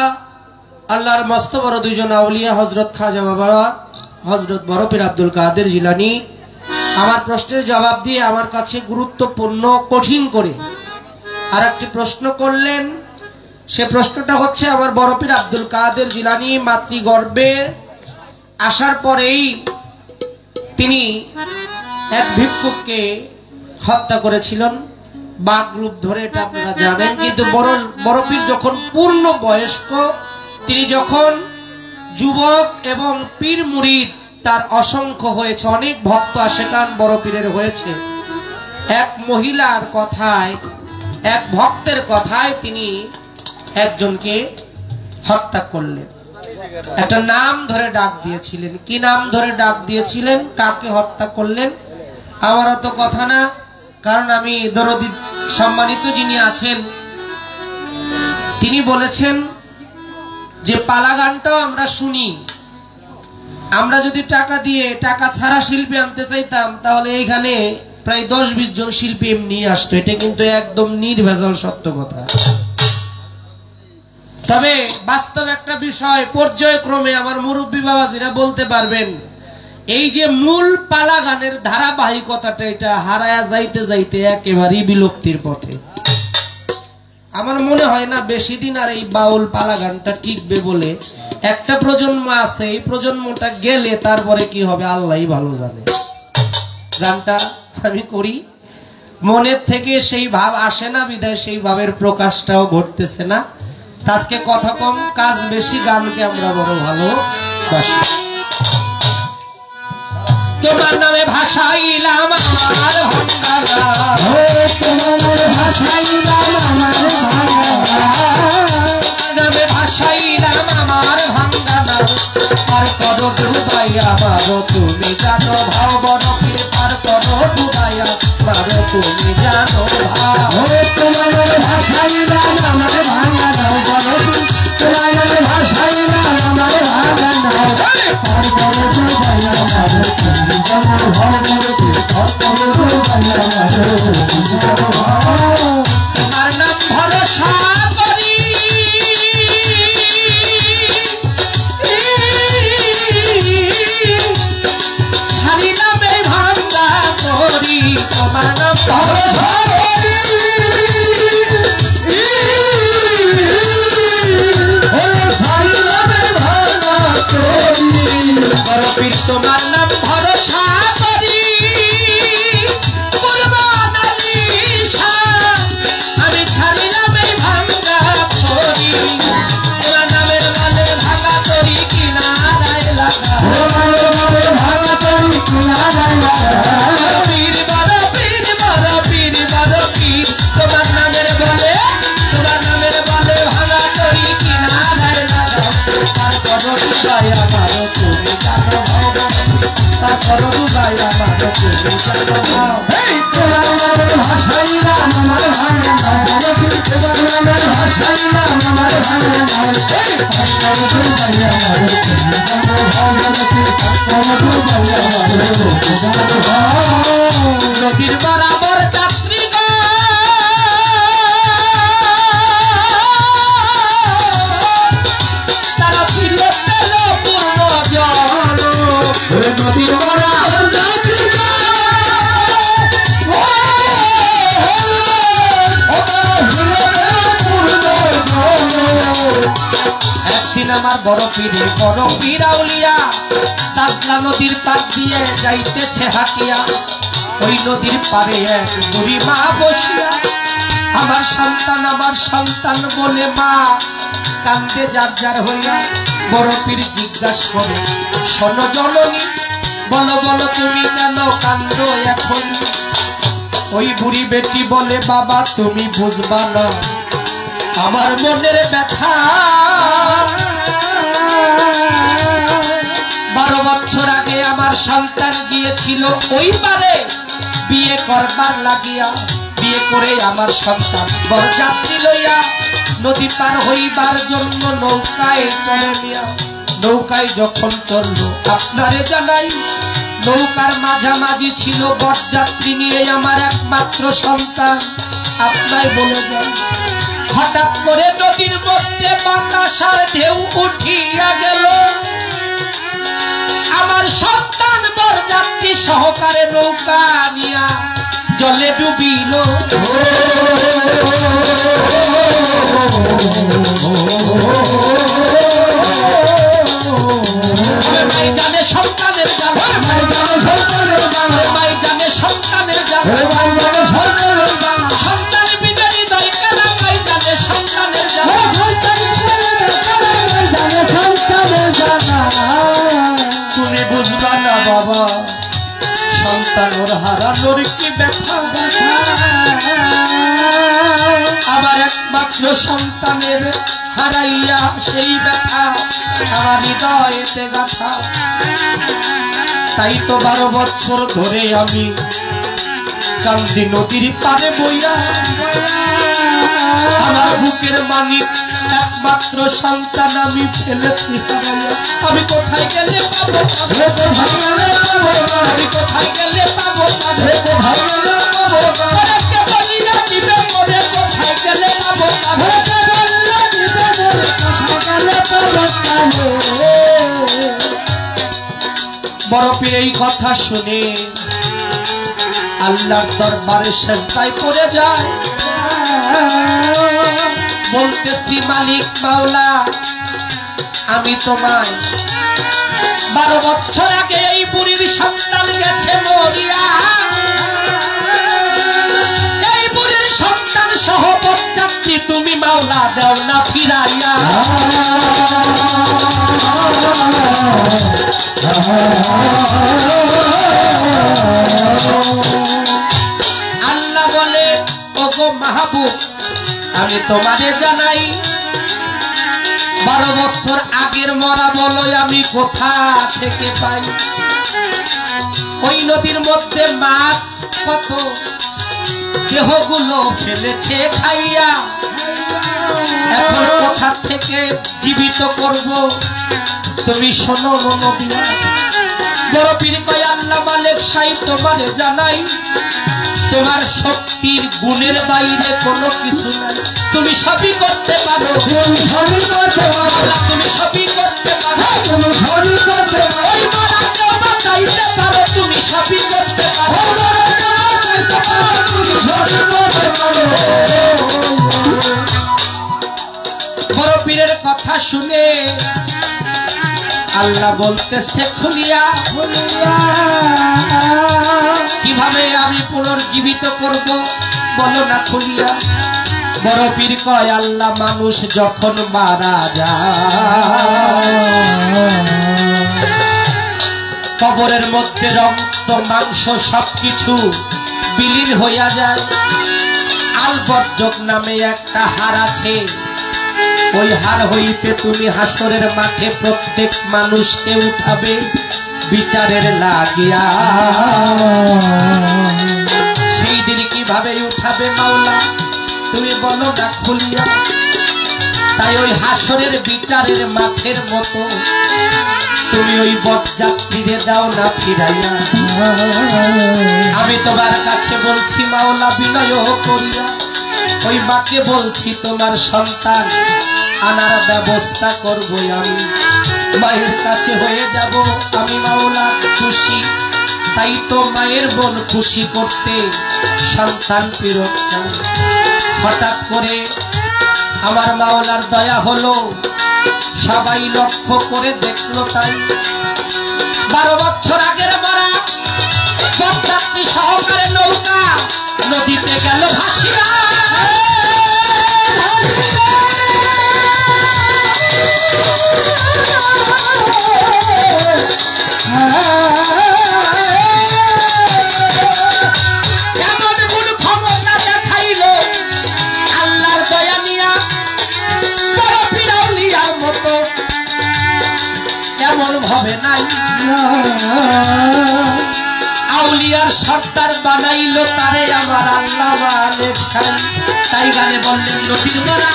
আল্লাহর মস্ত বড় দুইজন আউলিয়া, হযরত খাজা বাবা, হযরত বড় পীর আব্দুল কাদের জিলানী। আমার প্রশ্নের জবাব দিয়ে আমার কাছে গুরুত্বপূর্ণ কঠিন করে আর একটি প্রশ্ন করলেন। সে প্রশ্নটা হচ্ছে, আমার বড় পীর আব্দুল কাদের জিলানী মাতৃগর্ভে আসার পরেই তিনি এক ভিক্ষুককে হত্যা করেছিলেন, বাঘ রূপ ধরে, এটা আপনারা জানেন। কিন্তু বড় পীর যখন পূর্ণ বয়স্ক, তিনি যখন যুবক এবং পীর মুরিদ তার অসংখ্য হয়েছে, অনেক ভক্ত আশেকান বড় পীরের হয়েছে, এক মহিলার কথায়, এক ভক্তের কথায় তিনি একজনকে হত্যা করলেন। একটা নাম ধরে ডাক দিয়েছিলেন। কি নাম ধরে ডাক দিয়েছিলেন, কাকে হত্যা করলেন আমার অত কথা না, কারণ আমি দরদি সম্মানিত যিনি আছেন তিনি বলেছেন যে পালা গানটাও আমরা শুনি, আমরা যদি টাকা দিয়ে টাকা ছাড়া শিল্পী আনতে চাইতাম তাহলে এইখানে প্রায় 10-20 জন শিল্পী এমনি আসতো। এটা কিন্তু একদম নির্ভেজাল সত্য কথা। তবে বাস্তব একটা বিষয়, পর্যায়ক্রমে আমার মুরব্বী বাবাজিরা বলতে পারবেন, এই যে মূল পালা গানের ধারাবাহিকতাটা এটা হারায়া যাইতে যাইতে একেবারেই বিলুপ্তির পথে। আমার মনে হয় না বেশি দিন আর এই বাউল পালা গানটা টিকবে বলে। একটা প্রজন্ম আছে, এই প্রজন্মটা গেলে তারপরে কি হবে আল্লাহই ভালো জানে। গানটা আমি করি মনের থেকে, সেই ভাব আসে না বিধায় সেই ভাবের প্রকাশটাও ঘটতেছে না। আজকে কথা কম কাজ বেশি, গানকে আমরা বড় ভালোবাসি। তোমার নামে ভাষাইলাম আমার ভাঙ্গারা, তোমার ভাষাইলাম আমার নামে ভাষাইলাম আমার ভাঙ্গারা। আর করো ডুবাইয়া মারো তুমি জানো ভাও, বড় পীর পার করো ডুবাইয়া মারো তুমি জানো ভাও। তোমার ভাষাইলাম আমার ভাঙ্গারা, বড় পীর তোমার ভাষাইলাম আমার ভাঙ্গারা। পার করো ডুবাইয়া মারো তুমি জানো ভাও, বড় পীর পার করো ডুবাইয়া মারো তুমি জানো ভাও। তোমার নাম ভরসা করি ছাড়ি নামে ভাঙ্গা করি, তোমার নাম ভরসা তোমার নাম ভরসা করি আমি ছাড়িলাম এই ভাঙ্গা করি। তোমার নামের মানে ভাঙা করি কিনারায় লাগা, ভাঙা করি কিনারায় লাগা। পীর বড় পীর বড় পীর বড় পীর তোমার নামের বলে, তোমার নামের বলে ভাঙা করি কিনারায় লাগা। তার করো ডুবাইয়া মারো তুমি জানো ভাও, তার করো ডুবাইয়া মারো তুমি জানো ভাও। তোমার নামের ভাষাইলাম আমার ভাঙা, তোমার নামের ভাষাইলাম আমার ভাঙা। তার করো ডুবাইয়া মারো তুমি জানো ভাও, তার করো ডুবাইয়া মারো তুমি জানো ভাও। নদীর বরাবর যাত্রী তারা ফিরে পেল পূর্ণ জল, নদীর বরাবর যাত্রী একদিন আমার বড় পীর আউলিয়া দাসলা নদীর পার দিয়ে যাইতেছে হাঁটিয়া। ওই নদীর পারে এক বুড়ি মা বসিয়া আমার সন্তান বলে মা কান্দে যার যার হইয়া। বড় পীর জিজ্ঞাসা করে শোনো জননী, বলো বলো তুমি কেন কান্দ এখন? ওই বুড়ি বেটি বলে বাবা তুমি বুঝবা না আমার মনের ব্যথা। 12 বছর আগে আমার সন্তান গিয়েছিল ওই পারে বিয়ে করবার লাগিয়া। বিয়ে করে আমার সন্তান বরযাত্রী লইয়া নদী পার হইবার জন্য নৌকায় চলে নিয়া। নৌকায় যখন চলল আপনারে জানাই, নৌকার মাঝামাঝি ছিল বরযাত্রী নিয়ে আমার একমাত্র সন্তান। আপনায় বলে যাই হঠাৎ করে নদীর মধ্যে বাতাসার ঢেউ উঠিয়া গেল। আমার সন্তান বরযাত্রী সহকারে নৌকা নিয়া জলে ডুবিল। মাই জানে সন্তানের জানে, মাই জানে সন্তানের জানে, মাই জানে সন্তানের জানে, মাই জানে সন্তানের জানে। সন্তান বিদারি দই কেন মাই জানে সন্তানের জানে, মাই জানে সন্তানের জানে। তুমি বুঝবা না বাবা সন্তান ওর হারানোর কি ব্যথা। আমার একমাত্র সন্তানের হারাইয়া সেই ব্যথা আমার হৃদয়েতে গাথা। তাই তো 12 বছর ধরে আমি কান্দি নদীর পারে বইয়া। আমার বুকের মানিক একমাত্র সন্তান আমি ফেলেছি হারাইয়া। আমি কোথায় গেলে পাবো, আমি কোথায় গেলে পাবো, কোথায় গেলে পাবো, কোথায় গেলে পাবো। বড় পীর এই কথা শুনে আল্লাহর দরবারে সেজদায় পড়ে যায়, বলতেছি মালিক মাওলা, আমি তোমায় 12 বছর আগে এই বুড়ির সন্তান গেছে মরিয়া, এই বুড়ির সন্তান সহ বচ্চাটি তুমি মাওলা দাও না ফিরাইয়া। আল্লাহ বলে, ওগো মাহবুব, আমি তোমারে জানাই 12 বছর আগের মরা বলো আমি কোথা থেকে পাই? ওই নদীর মধ্যে মাছ কত দেহগুলো ফেলেছে খাইয়া, এখন কোথা থেকে জীবিত করব তুমি শোনো নবিয়া। বড় পীর কয়, আল্লাহ মালিক সাই তোমারে জানাই, তোমার শক্তির গুণের বাইরে কোনো কিছু নাই, তুমি সবই করতে পারো, তুমি সবই করতে পারো, তুমি সবই করতে পারো, তুমি সবই করতে পারো, ওই মারাকে বাঁচাইতে পারো, তুমি সবই করতে পারো, তুমি সবই করতে পারো। বড় পীরের কথা শুনে আল্লাহ বলতেছে, খুলিয়া কিভাবে আমি পুনর্জীবিত করব বলো না খুলিয়া। বড় পীর কয়, আল্লাহ মানুষ যখন মারা যায় কবরের মধ্যে রক্ত মাংস সবকিছু বিলীন হইয়া যায়, আলবর্জক নামে একটা হাড় আছে, ওই হাড় হইতে তুমি হাসরের মাঠে প্রত্যেক মানুষকে উঠাবে বিচারের লাগিয়া। সেই দিন কিভাবে উঠাবে মাওলা তুমি বলো না খুলিয়া। তাই ওই হাসরের বিচারের মাঠের মতো তুমি ওই বরযাত্রীরে দাও না ফিরাইয়া। আমি তোমার কাছে বলছি মাওলা বিনয় করিয়া, ওই মাকে বলছি তোমার সন্তান আনার ব্যবস্থা করব, আমি মায়ের কাছে হয়ে যাব আমি মাওলা খুশি। তাই তো মায়ের বোন খুশি করতে সন্তান ফেরত চাই। হঠাৎ করে আমার মাওলার দয়া হলো, সবাই লক্ষ্য করে দেখলো, তাই 12 বছর আগের মরা বরযাত্রী সহকারে নৌকা নদীতে গেল ভাসিয়া। এমন গুণ ক্ষমতা দেখাইল আল্লাহর দয়া নিয়া, বড় পীর আউলিয়ার মতো এমন ভাবে নাই। আউলিয়ার সর্দার বানাইলো তারে আমার আল্লাহ মালিক খাই। তাই গানে বললেন, নদীর মরা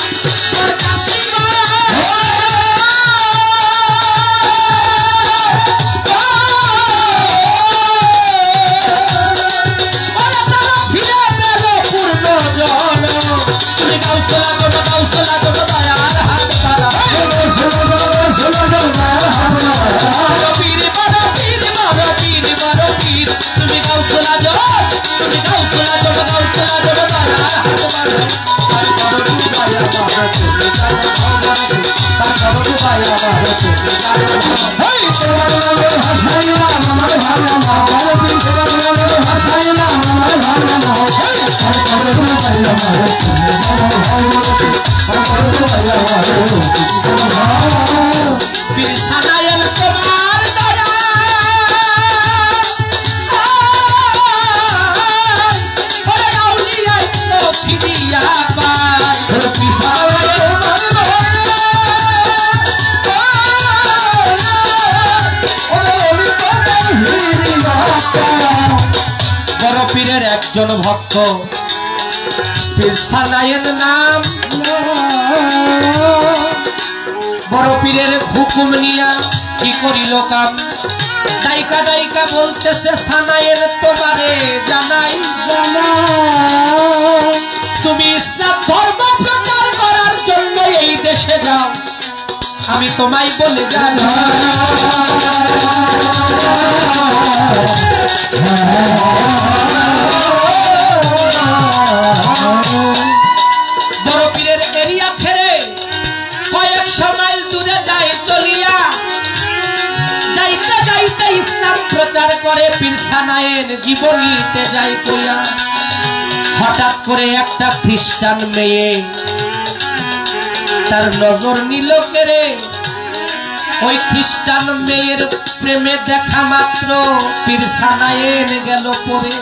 একজন ভক্ত পীর সানায়ের নাম, বড় পীরের হুকুম নিয়া কি করিল কাম। ডাইকা ডাইকা বলতেছে, সানায়ের তোমারে জানাই, তুমি ইসলাম ধর্ম প্রচার করার জন্য এই দেশে যাও, আমি তোমায় বলে জানাই। বড় পীরের এরিয়া ছেড়ে কয়েকশো মাইল দূরে যায় চলিয়া, যাইতে যাইতে ইসলাম প্রচার করে পীর সানায়ের জীবনীতে যাই কইয়া। হঠাৎ করে একটা খ্রিস্টান মেয়ে তার নজর নিল কেড়ে। ওই খ্রিস্টান মেয়ের প্রেমে দেখা মাত্র পীর সানায়ের গেল পরে,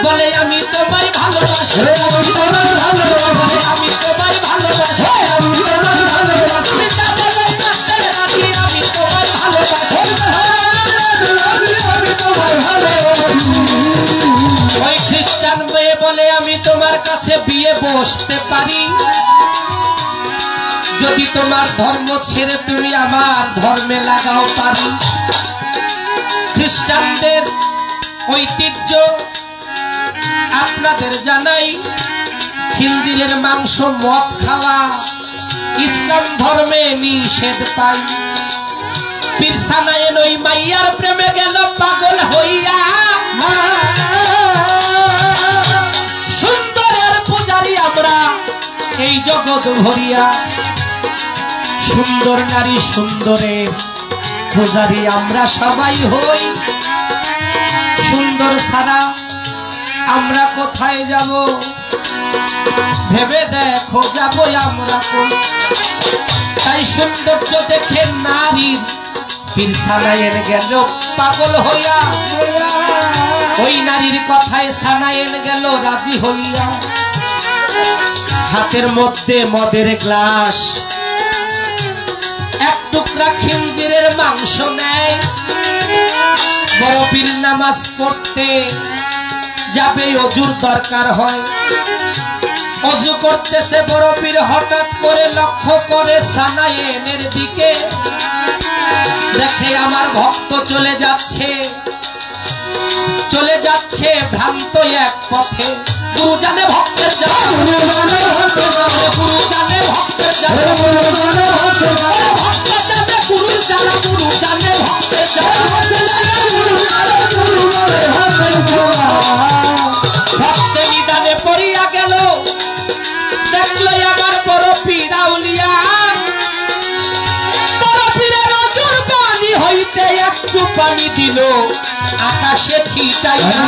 বলে আমি তোমায় ভালোবাসি, আমি তোমায় ভালোবাসি, আমি তোমায় ভালোবাসি, আমি তোমায় ভালোবাসি, আমি তোমায় ভালোবাসি। ওই খ্রিস্টান মেয়ে বলে আমি তোমার কাছে বিয়ে বসতে পারি যদি তোমার ধর্ম ছেড়ে তুমি আমার ধর্মে লাগাও পারি। খ্রিস্টানদের ঐতিহ্য আপনাদের জানাই, খিনজিরের মাংস মদ খাওয়া ইসলাম ধর্মে নিষেধ পাই। পীর সানায়েন ওই মাইয়ার প্রেমে গেল পাগল হইয়া, সুন্দরের পূজারি আমরা এই জগৎ ভরিয়া। সুন্দর নারী সুন্দরের পূজারি আমরা সবাই হই, সুন্দর ছাড়া আমরা কোথায় যাব ভেবে দেখো যাব আমরা কই। তাই সৌন্দর্য দেখে নারীর পীর সানায়েন গেল পাগল হইয়া, ওই নারীর কথায় সানায়েন গেল রাজি হইয়া। হাতের মধ্যে মদের গ্লাস, এক টুকরা খিনজিরের মাংস নেয়। বড় পীর নামাজ পড়তে যাবে, অজুর দরকার হয়, অজু করতেছে বড় পীর। হঠাৎ করে লক্ষ্য করে সানায়েনের দিকে, দেখে আমার ভক্ত চলে যাচ্ছে, চলে যাচ্ছে ভ্রান্ত এক পথে। গুরু জানে ভক্তের জ্বালা, গুরু জানে ভক্তের জ্বালা, গুরু জানে ভক্তের জ্বালা, ভক্ত জানে গুরুর জ্বালা, গুরু জানে ভক্তের জ্বালা। ভক্তে নিদানে পড়িয়া গেল, দেখলো আমার বড় পীর আউলিয়া। বড় পীরের অজুর পানি হইতে একটু পানি দিল আকাশে ছিটাইয়া।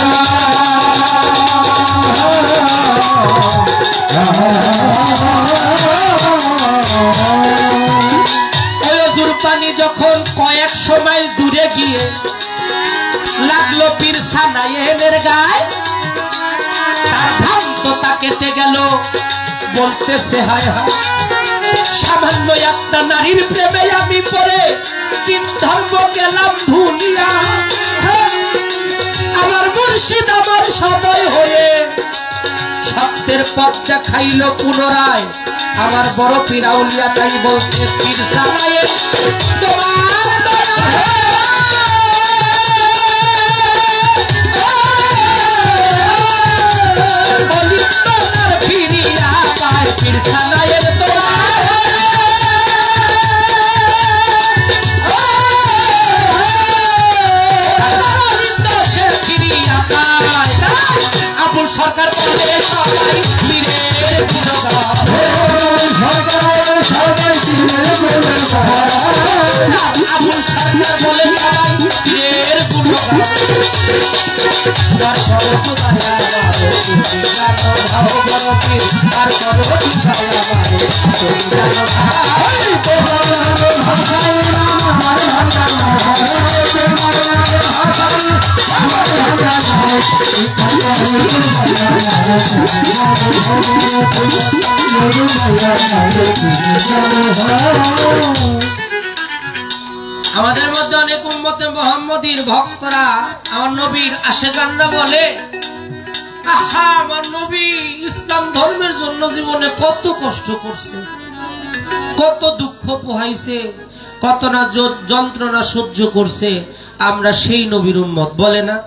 অজুর পানি যখন কয়েকশো মাইল দূরে গিয়ে লাগলো পীর সানায়েনের গায়ে, তার ভ্রান্ততা কেটে গেল, বলতেছে হায় হায়, সামান্য একটা নারীর প্রেমে আমি পড়ে তিন ধর্ম গেলাম ভুলিয়া। আমার মুর্শিদ আমার সদয় হয়ে সত্যের পথ দেখাইল পুনরায় আমার বড় পীর আউলিয়া। তাই বলছে পীর সানায়েন তোমার দয়া, বলি তোমার ফিরিয়া পায় পীর সানায়েন তোমার। আবুল সরকার বলে সবাই পীরের গুণগান, আবুল সরকার বলে সবাই পীরের গুণগান। তার করো দয়া তুমি জানো ভাও বড় পীর, তার করো দয়া তুমি জানো আমাদের মধ্যে অনেক উম্মতে মুহাম্মদীর ভক্তরা আমার নবীর আশেকানরা বলে, আহা আমার নবী ইসলাম ধর্মের জন্য জীবনে কত কষ্ট করছে, কত দুঃখ পোহাইছে, কত না যন্ত্রণা সহ্য করছে, আমরা সেই নবীর উম্মত। বলে না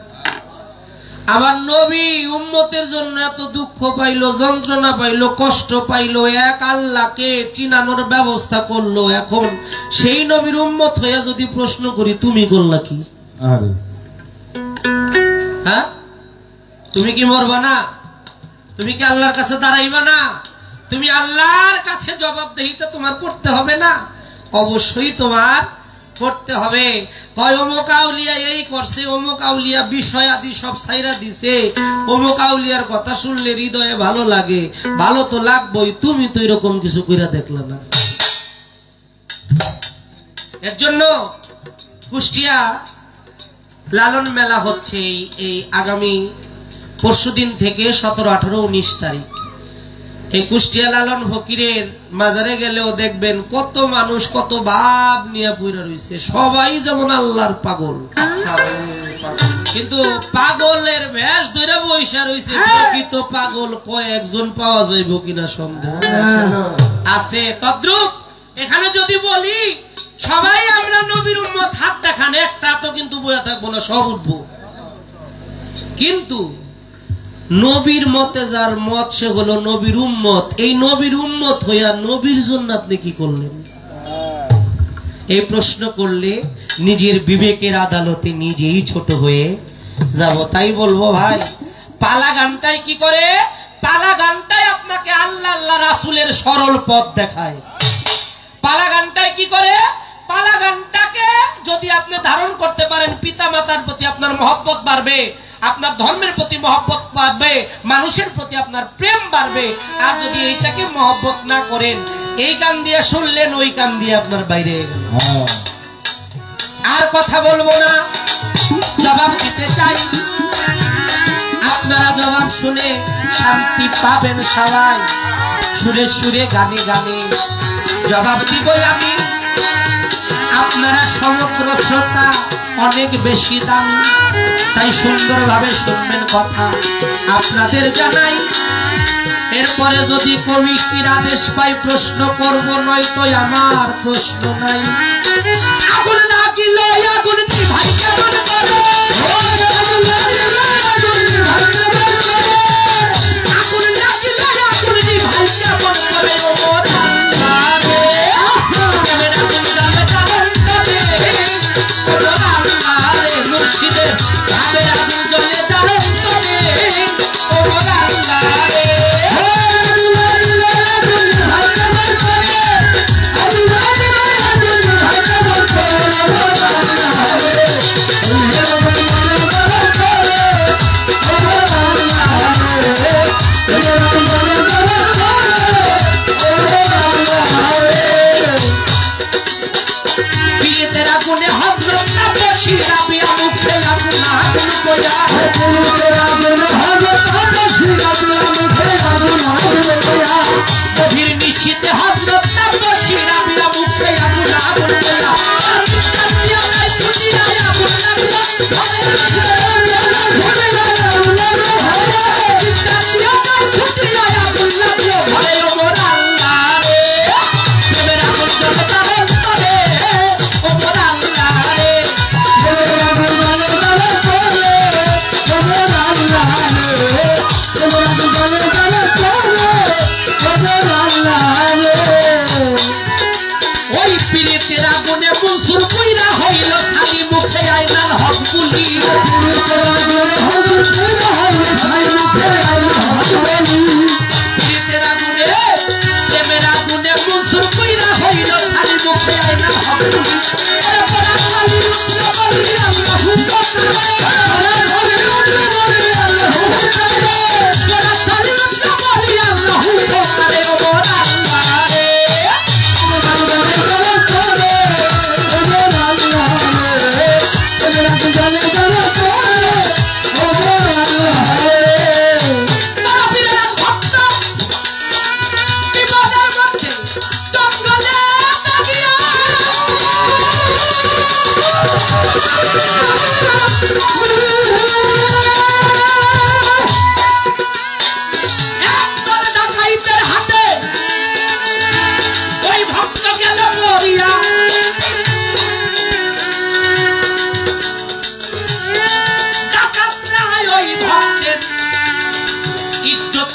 আমার নবী উম্মতের জন্য এত দুঃখ পাইলো, যন্ত্রণা পাইলো, কষ্ট পাইলো, এক আল্লাহকে চিনানোর ব্যবস্থা করলো। এখন সেই নবীর উম্মত হইয়া যদি প্রশ্ন করি তুমি করলা কি? আরে হ্যাঁ, তুমি কি মরবা না? তুমি কি আল্লাহর কাছে দাঁড়াইবা না? তুমি আল্লাহর কাছে জবাবদিহিতা তোমার করতে হবে না? অবশ্যই তোমার করতে হবে। কয় অমুক আউলিয়া এই করছে, অমুক আউলিয়া বিষয় আদি সব ছাইরা দিছে, অমুক আউলিয়ার কথা শুনলে হৃদয়ে ভালো লাগে। ভালো তো লাগবেই, তুমি তো এরকম কিছু কইরা দেখলে না। এর জন্য কুষ্টিয়া লালন মেলা হচ্ছে এই আগামী পরশুদিন থেকে 17, 18, 19 তারিখ। এই কুষ্টিয়া লালন ফকিরের মাজারে গেলেও দেখবেন কত মানুষ কত ভাব নিয়ে পইরা রইছে। সবাই যেমন আল্লাহর পাগল, কিন্তু পাগলের বেশ ধরে বইসা রইছে। প্রকৃত পাগল কয়েকজন পাওয়া যাইব কিনা সন্দেহ আছে। তদ্রুপ এখানে যদি বলি সবাই আমরা নবীর উম্মত, হাত দেখান, একটা তো কিন্তু বইয়া থাকবো না, সব উঠবো। কিন্তু নবীর মতে যার মত সে হলো নবীর উম্মত। এই নবীর উম্মত হইয়া নবীর জন্য আপনি কি করলেন? এই প্রশ্ন করলে নিজের বিবেকের আদালতে নিজেই ছোট হয়ে যাব। তাই বলবো ভাই, পালা গানটাই কি করে? পালা গানটাই আপনাকে আল্লাহ আল্লাহ রাসূলের সরল পথ দেখায়। পালা গানটাই কি করে? পালা গানটাকে যদি আপনি ধারণ করতে পারেন, পিতা মাতার প্রতি আপনার মহব্বত বাড়বে, আপনার ধর্মের প্রতি মহব্বত বাড়বে, মানুষের প্রতি আপনার প্রেম বাড়বে। আর যদি এইটাকে মহব্বত না করেন, এই গান দিয়ে শুনলেন, ওই গান দিয়ে আপনার বাইরে গেল। আর কথা বলবো না, জবাব দিতে চাই। আপনারা জবাব শুনে শান্তি পাবেন সবাই, সুরে সুরে গানে গানে জবাব দিবই আমি। আপনারা সমগ্র শ্রোতা, অনেক বেশি দামি, তাই সুন্দরভাবে শুনবেন কথা আপনাদের জানাই। এরপরে যদি কমিটির আদেশ পাই প্রশ্ন করব, নয়তো আমার প্রশ্ন নাই। আগুন লাগিলে আগুন নিভাই কেমন করে? আগুন লাগিলে আগুন নিভাই কেমন করে? মুর্শিদের ভাবের আগুন জ্বলে যাবে তবে ও আল্লাহ রে।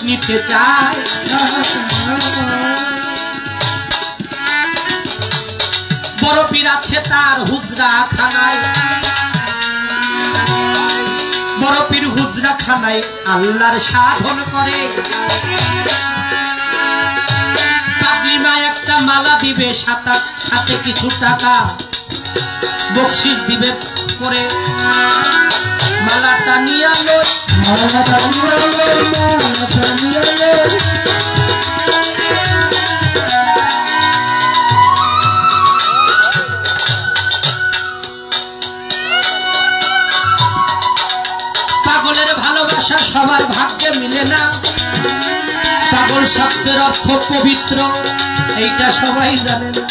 নিতে চায় বড় পীর আছে তার হুজরা খানায়, বড় পীর হুজরা খানায় আল্লাহর সাধন করে। পাগলি মা একটা মালা দিবে, সাথে কিছু টাকা বকশিস দিবে করে। মালাটা নিয়ে আলো, মালাটা নিয়ে আলো, মালাটা নিয়ে আলো। পাগলের ভালোবাসা সবার ভাগ্যে মিলে না। পাগল শব্দের অর্থ পবিত্র, এইটা সবাই জানে না।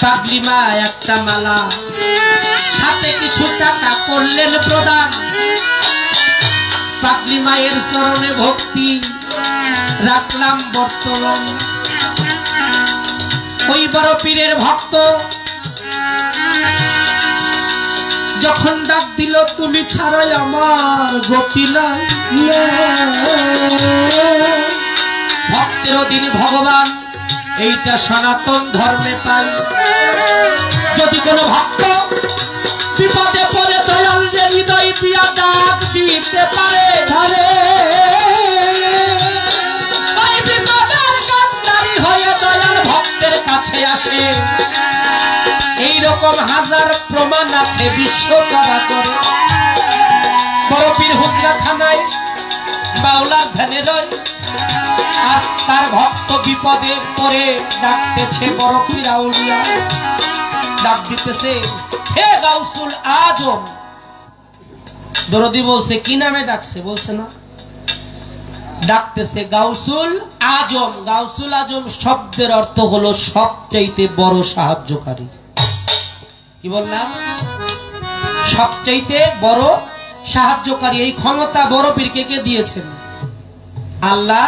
পাগলি মা একটা মালা সাথে কিছু টাকা করলেন প্রদান। পাগলি মায়ের চরণে ভক্তি রাখলাম বর্তমান। ওই বড় পীরের ভক্ত যখন ডাক দিল, তুমি ছাড়াই আমার গতি নাই। ভক্তের অধীন ভগবান, এইটা সনাতন ধর্মে পাই। যদি কোনো ভক্ত বিপদে পড়ে দয়াল হৃদয় দিয়া ডাক দিতে পারে, ওই বিপদের কান্ডারি হয়ে দয়াল ভক্তের কাছে আসে। এইরকম হাজার প্রমাণ আছে বিশ্ব চরাচরে। বড় পীর হুজরা খানায় বাউলার ধ্যানে রয়, আর তার ভক্ত বিপদে পড়ে ডাকতেছে বড় পীর আউলিয়া। ডাক দিতেছে, হে গাউসুল আজম। দরদি বলছে, কি নামে ডাকছে? বলছে না, ডাকতেছে গাউসুল আজম। গাউসুল আজম শব্দের অর্থ হলো সবচাইতে বড় সাহায্যকারী। কি বললাম? সবচাইতে বড় সাহায্যকারী। এই ক্ষমতা বড় পীরকে কে দিয়েছেন? আল্লাহ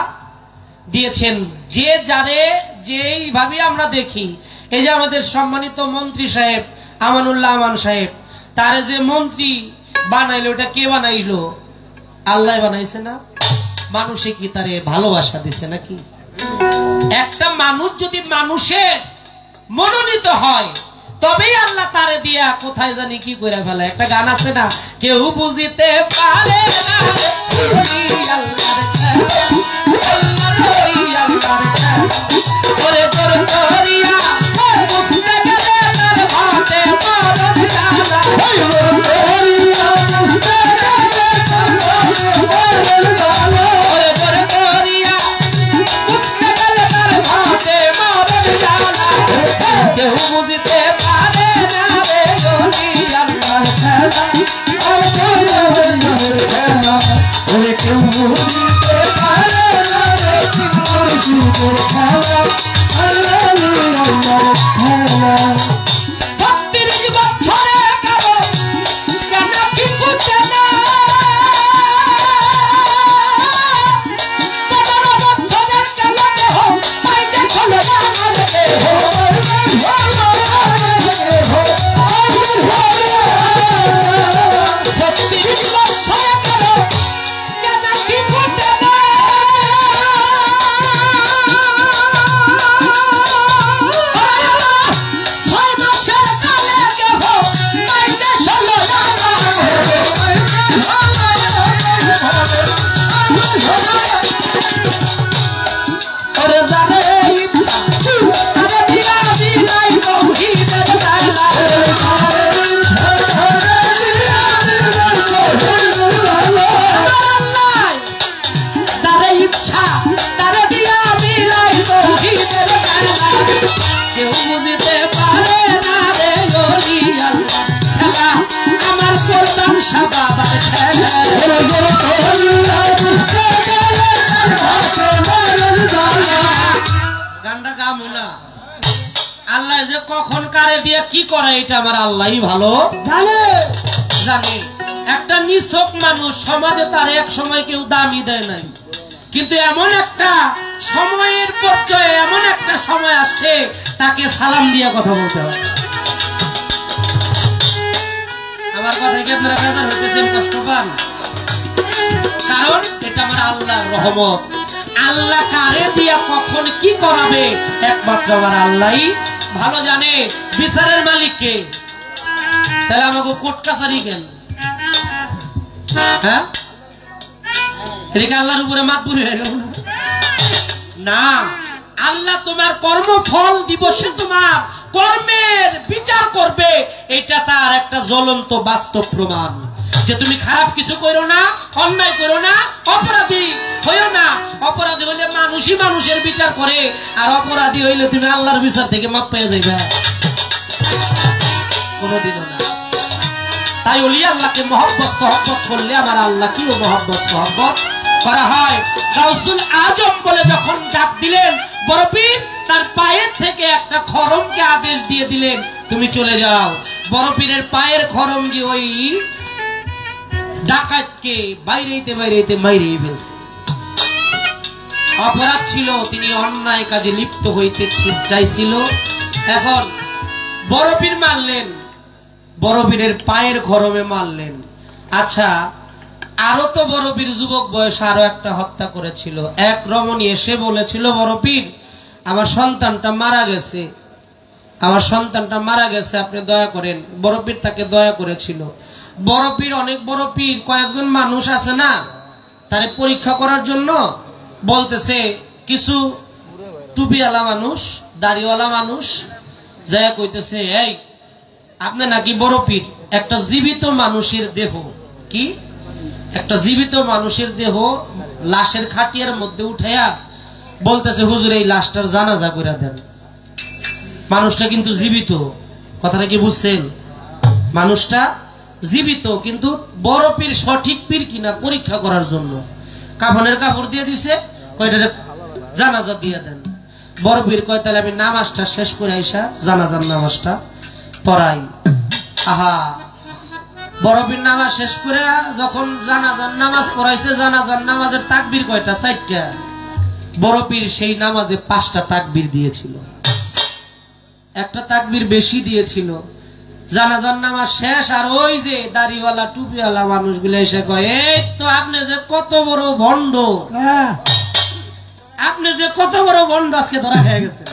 দিয়েছেন। যে জানে, যেইভাবে আমরা দেখি, এই যে আমাদের সম্মানিত মন্ত্রী সাহেব আমানুল্লাহ আমান সাহেব, তারে যে মন্ত্রী বানাইলো, ওটা কে বানাইলো? আল্লাহ বানাইছে না? মানুষে কি তারে ভালোবাসা দিছে নাকি? একটা মানুষ যদি মানুষের মনোনীত হয়, তবেই আল্লাহ তারে দিয়া কোথায় জানি কি করে ফেলে। একটা গান আছে না, কেউ বুঝিতে পারে না কেউ বুঝিতে পারে না রে গলি আল্লাহর খেলা, ওরে কেউ বুঝিতে পারে না রে মুর্শিদের খেলা, আল্লাহর খেলা। 36 বছরে কারো কেন কি ফুটে না, 15 বছরের কেন দেহ তাই যে চলে না রে হো। আল্লাহ যে কখন কারে দিয়ে কি করে এটা আমার আল্লাহই ভালো জানে। একটা নিছক মানুষ সমাজে তার এক সময় কেউ দামি দেয় নাই, কিন্তু এমন একটা সময়ের পর্যায়ে এমন একটা সময় আসছে তাকে সালাম দিয়ে কথা বলতে হবে। আমার কথা কি আপনারা বেজার হইতেছেন, কষ্ট পান? কারণ এটা আমার আল্লাহর রহমত। আল্লাহ কারে দিয়া কখন কি করাবে একমাত্র আমার আল্লাহই ভালো জানে। বিচারের মালিক কে? তাহলে আমাকে কোর্ট কাছারি কেন? হ্যাঁ এটা আল্লাহর উপরে মাতবুরি হয়ে গেল না। আল্লাহ তোমার কর্মফল দিবসে তোমার কর্মের বিচার করবে, এটা তার একটা জ্বলন্ত বাস্তব প্রমাণ যে তুমি খারাপ কিছু করো না, অন্যায় করো না, অপরাধী হইও না। অপরাধী হইলে মানুষই মানুষের বিচার করে, আর অপরাধী হইলে তুমি আল্লাহর বিচার থেকে মাপ পেয়ে যাইবে কোনদিনও না। তাই ওলি আল্লাহকে মহব্বত সহব্বত করলে আমার আল্লাহ কি ও মহব্বত সহব্বত করা হয়। গাউসুল আজম বলে যখন ডাক দিলেন বড় পীর, তার পায়ের থেকে একটা খরমকে আদেশ দিয়ে দিলেন তুমি চলে যাও। বড় পীরের পায়ের খরমকে ওই ডাকাতকে বাইরেতে বাইরেতে মাইরেই ফেলছে। অপরাধ ছিল, তিনি অন্যায় কাজে লিপ্ত হইতে চাইছিল। এখন বড় পীর মারলেন, বড় পীরের পায়ের খরমে মারলেন। আচ্ছা, আরো তো বড় পীর যুবক বয়সে আরো একটা হত্যা করেছিল। এক রমণী এসে বলেছিল বড় পীর আমার সন্তানটা মারা গেছে, আমার সন্তানটা মারা গেছে, আপনি দয়া করেন। বড় পীর তাকে দয়া করেছিল। বড় পীর, অনেক বড় পীর, কয়েকজন মানুষ আছে না, তারে পরীক্ষা করার জন্য বলতেছে কিছু টুপিওয়ালা মানুষ, দাড়িওয়ালা মানুষ যা কইতেছে, এই আপনি নাকি বড় পীর, একটা জীবিত মানুষের দেহ, কি একটা জীবিত মানুষের দেহ লাশের খাটিয়ার মধ্যে উঠাইয়া বলতেছে হুজুর এই লাশটার জানাজা করে দেন। মানুষটা কিন্তু জীবিত, কথাটা কি বুঝছেন? মানুষটা জীবিত, কিন্তু বড় পীর সঠিক পীর কিনা পরীক্ষা করার জন্য কাফনের কাপড় দিয়ে দিছে, কয়টা জানাজা দিয়ে দেন। বড় পীর কয় তাহলে আমি নামাজটা শেষ করে আইসা জানাজার নামাজটা পড়াই। আহা, বড় পীর নামাজ শেষ করে যখন জানাজার নামাজ পড়াইছে, জানাজার নামাজের তাকবীর কয়টা? 4টা। বড় পীর সেই নামাজে 5টা তাকবীর দিয়েছিল, একটা তাকবীর বেশি দিয়েছিল। জানাজার নামাজ শেষ, আর ওই যে দাড়িওয়ালা টুপিওয়ালা মানুষগুলো এসে কয়, এই তো আপনি যে কত বড় ভণ্ড, আপনি যে কত বড় ভণ্ড, আজকে ধরা হয়ে গেছে।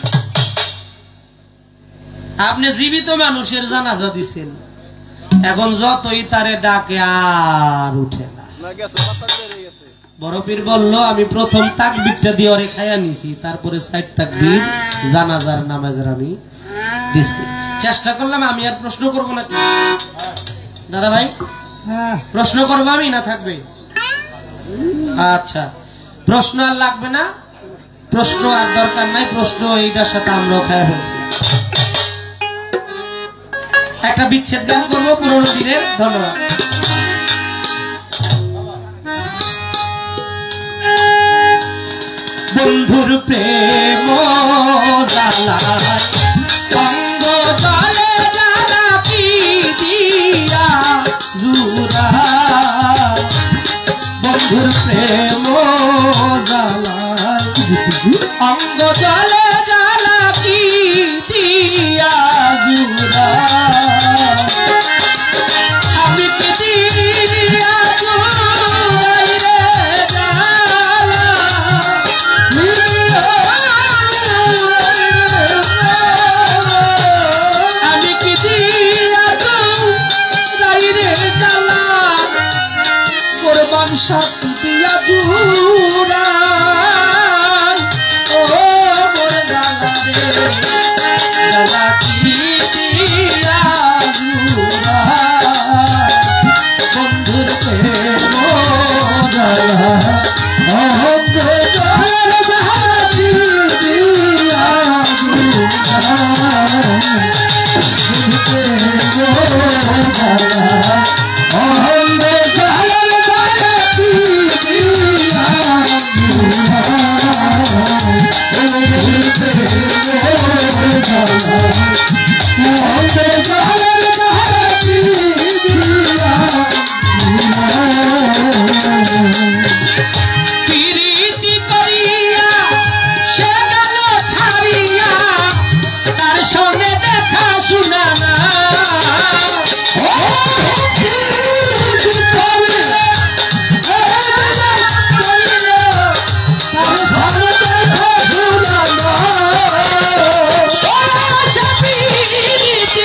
আপনি জীবিত মানুষের জানাজা দিচ্ছেন, এখন যতই তারে ডাকে আর উঠে না। বড় পীর বলল আমি প্রথম তাকবীরটা দিয়ে ওরে খাইয়া নিছি, তারপরে 4 তাকবীর জানাজার নামাজের আমি দিছি। চেষ্টা করলাম, আমি আর প্রশ্ন করবো না। দাদা ভাই প্রশ্ন করবো আমি না থাকবে? আচ্ছা, প্রশ্ন আর লাগবে না, প্রশ্ন আর দরকার নাই, প্রশ্ন এইটার সাথে আমরাও খাইয়া ফেলছি। একটা বিচ্ছেদ গান করবো পুরোনো দিনের। ধন্যবাদ। বন্ধুর প্রেম জ্বালায় অঙ্গ জলে জ্বালা কি দিয়া জুরা, বন্ধুর প্রেম জ্বালায় অঙ্গ জলে জ্বালা কি দিয়া জুরা, আমি কি দিয়া জুড়াই রে জ্বালা, আমি কি দিয়া জুড়াই রে জ্বালা, কোরবান সাথী দিয়া জুড়া, ও মোর জ্বালা রে জ্বালা কি দিয়া জুড়া, বন্ধুর প্রেম জ্বালা অঙ্গ জলের জ্বালা কি দিয়া জুড়া, বন্ধুর প্রেম জ্বালা অঙ্গ জলের জ্বালা কি দিয়া জুড়া, বন্ধুর প্রেম জ্বালা অঙ্গ জলের জ্বালা কি দিয়া প্রীতি করিয়া সে গেল ছাড়িয়া, তার সঙ্গে দেখা শোনা না, প্রীতি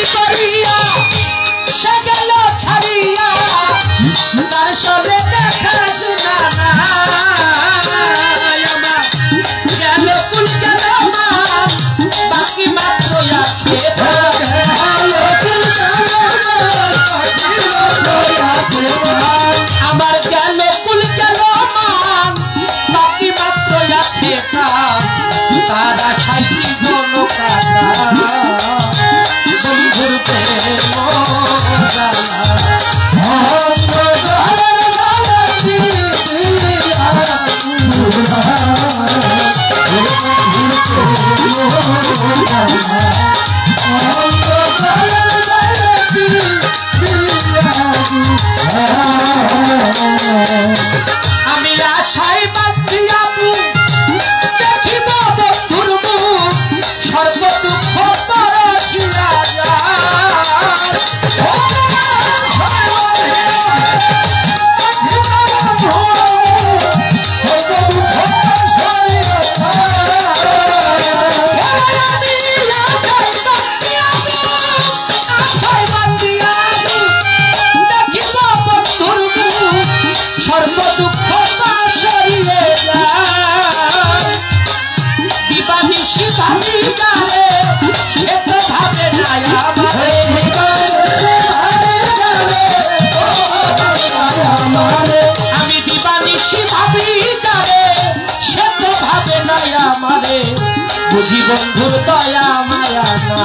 বুঝি বন্ধুর দয়া মায়া না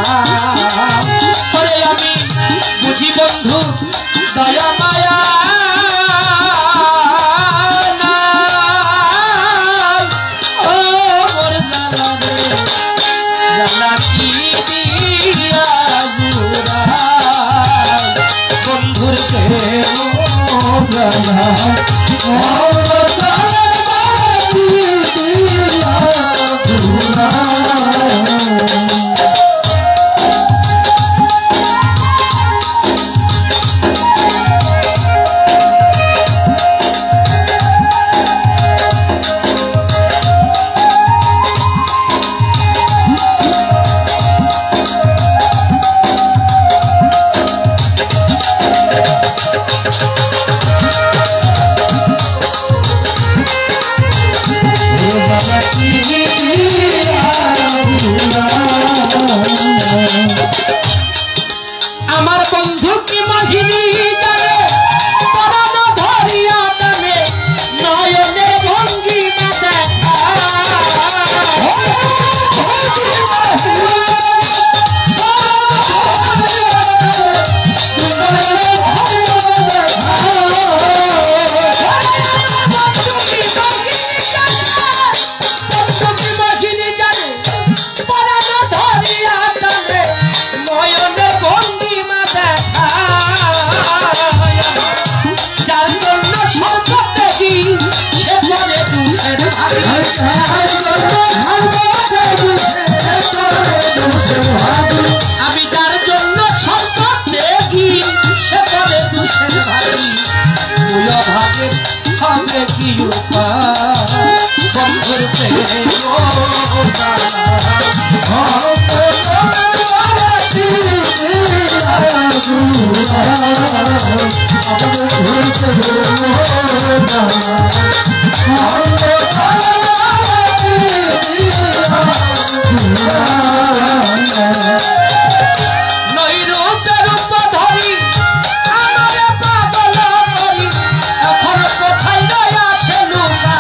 ওরে আমি বুঝি বন্ধু দয়া মায়া না ও মোর জানা রে জানা কি দিয়া জুরা বন্ধুর প্রেম জানা আমার বন্ধু কি মহিনী জানে পরাণ ধরিয়া টানে নয়নের ভঙ্গি না দেখা আমি যার জন্য সম্পদ দেখি সে বলে দুষের ভাই ওই অভাবে হবে কি উপায় বন্ধুর প্রেম নৈরূপের রূপ ধরি আমারে পাগল করি এখন কোথায় রয়েছে লুকা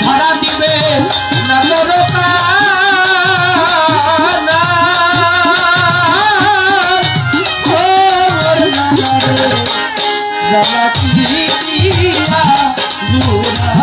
ধরা দিবে না তোর কানা জানা কি দিয়া জুরা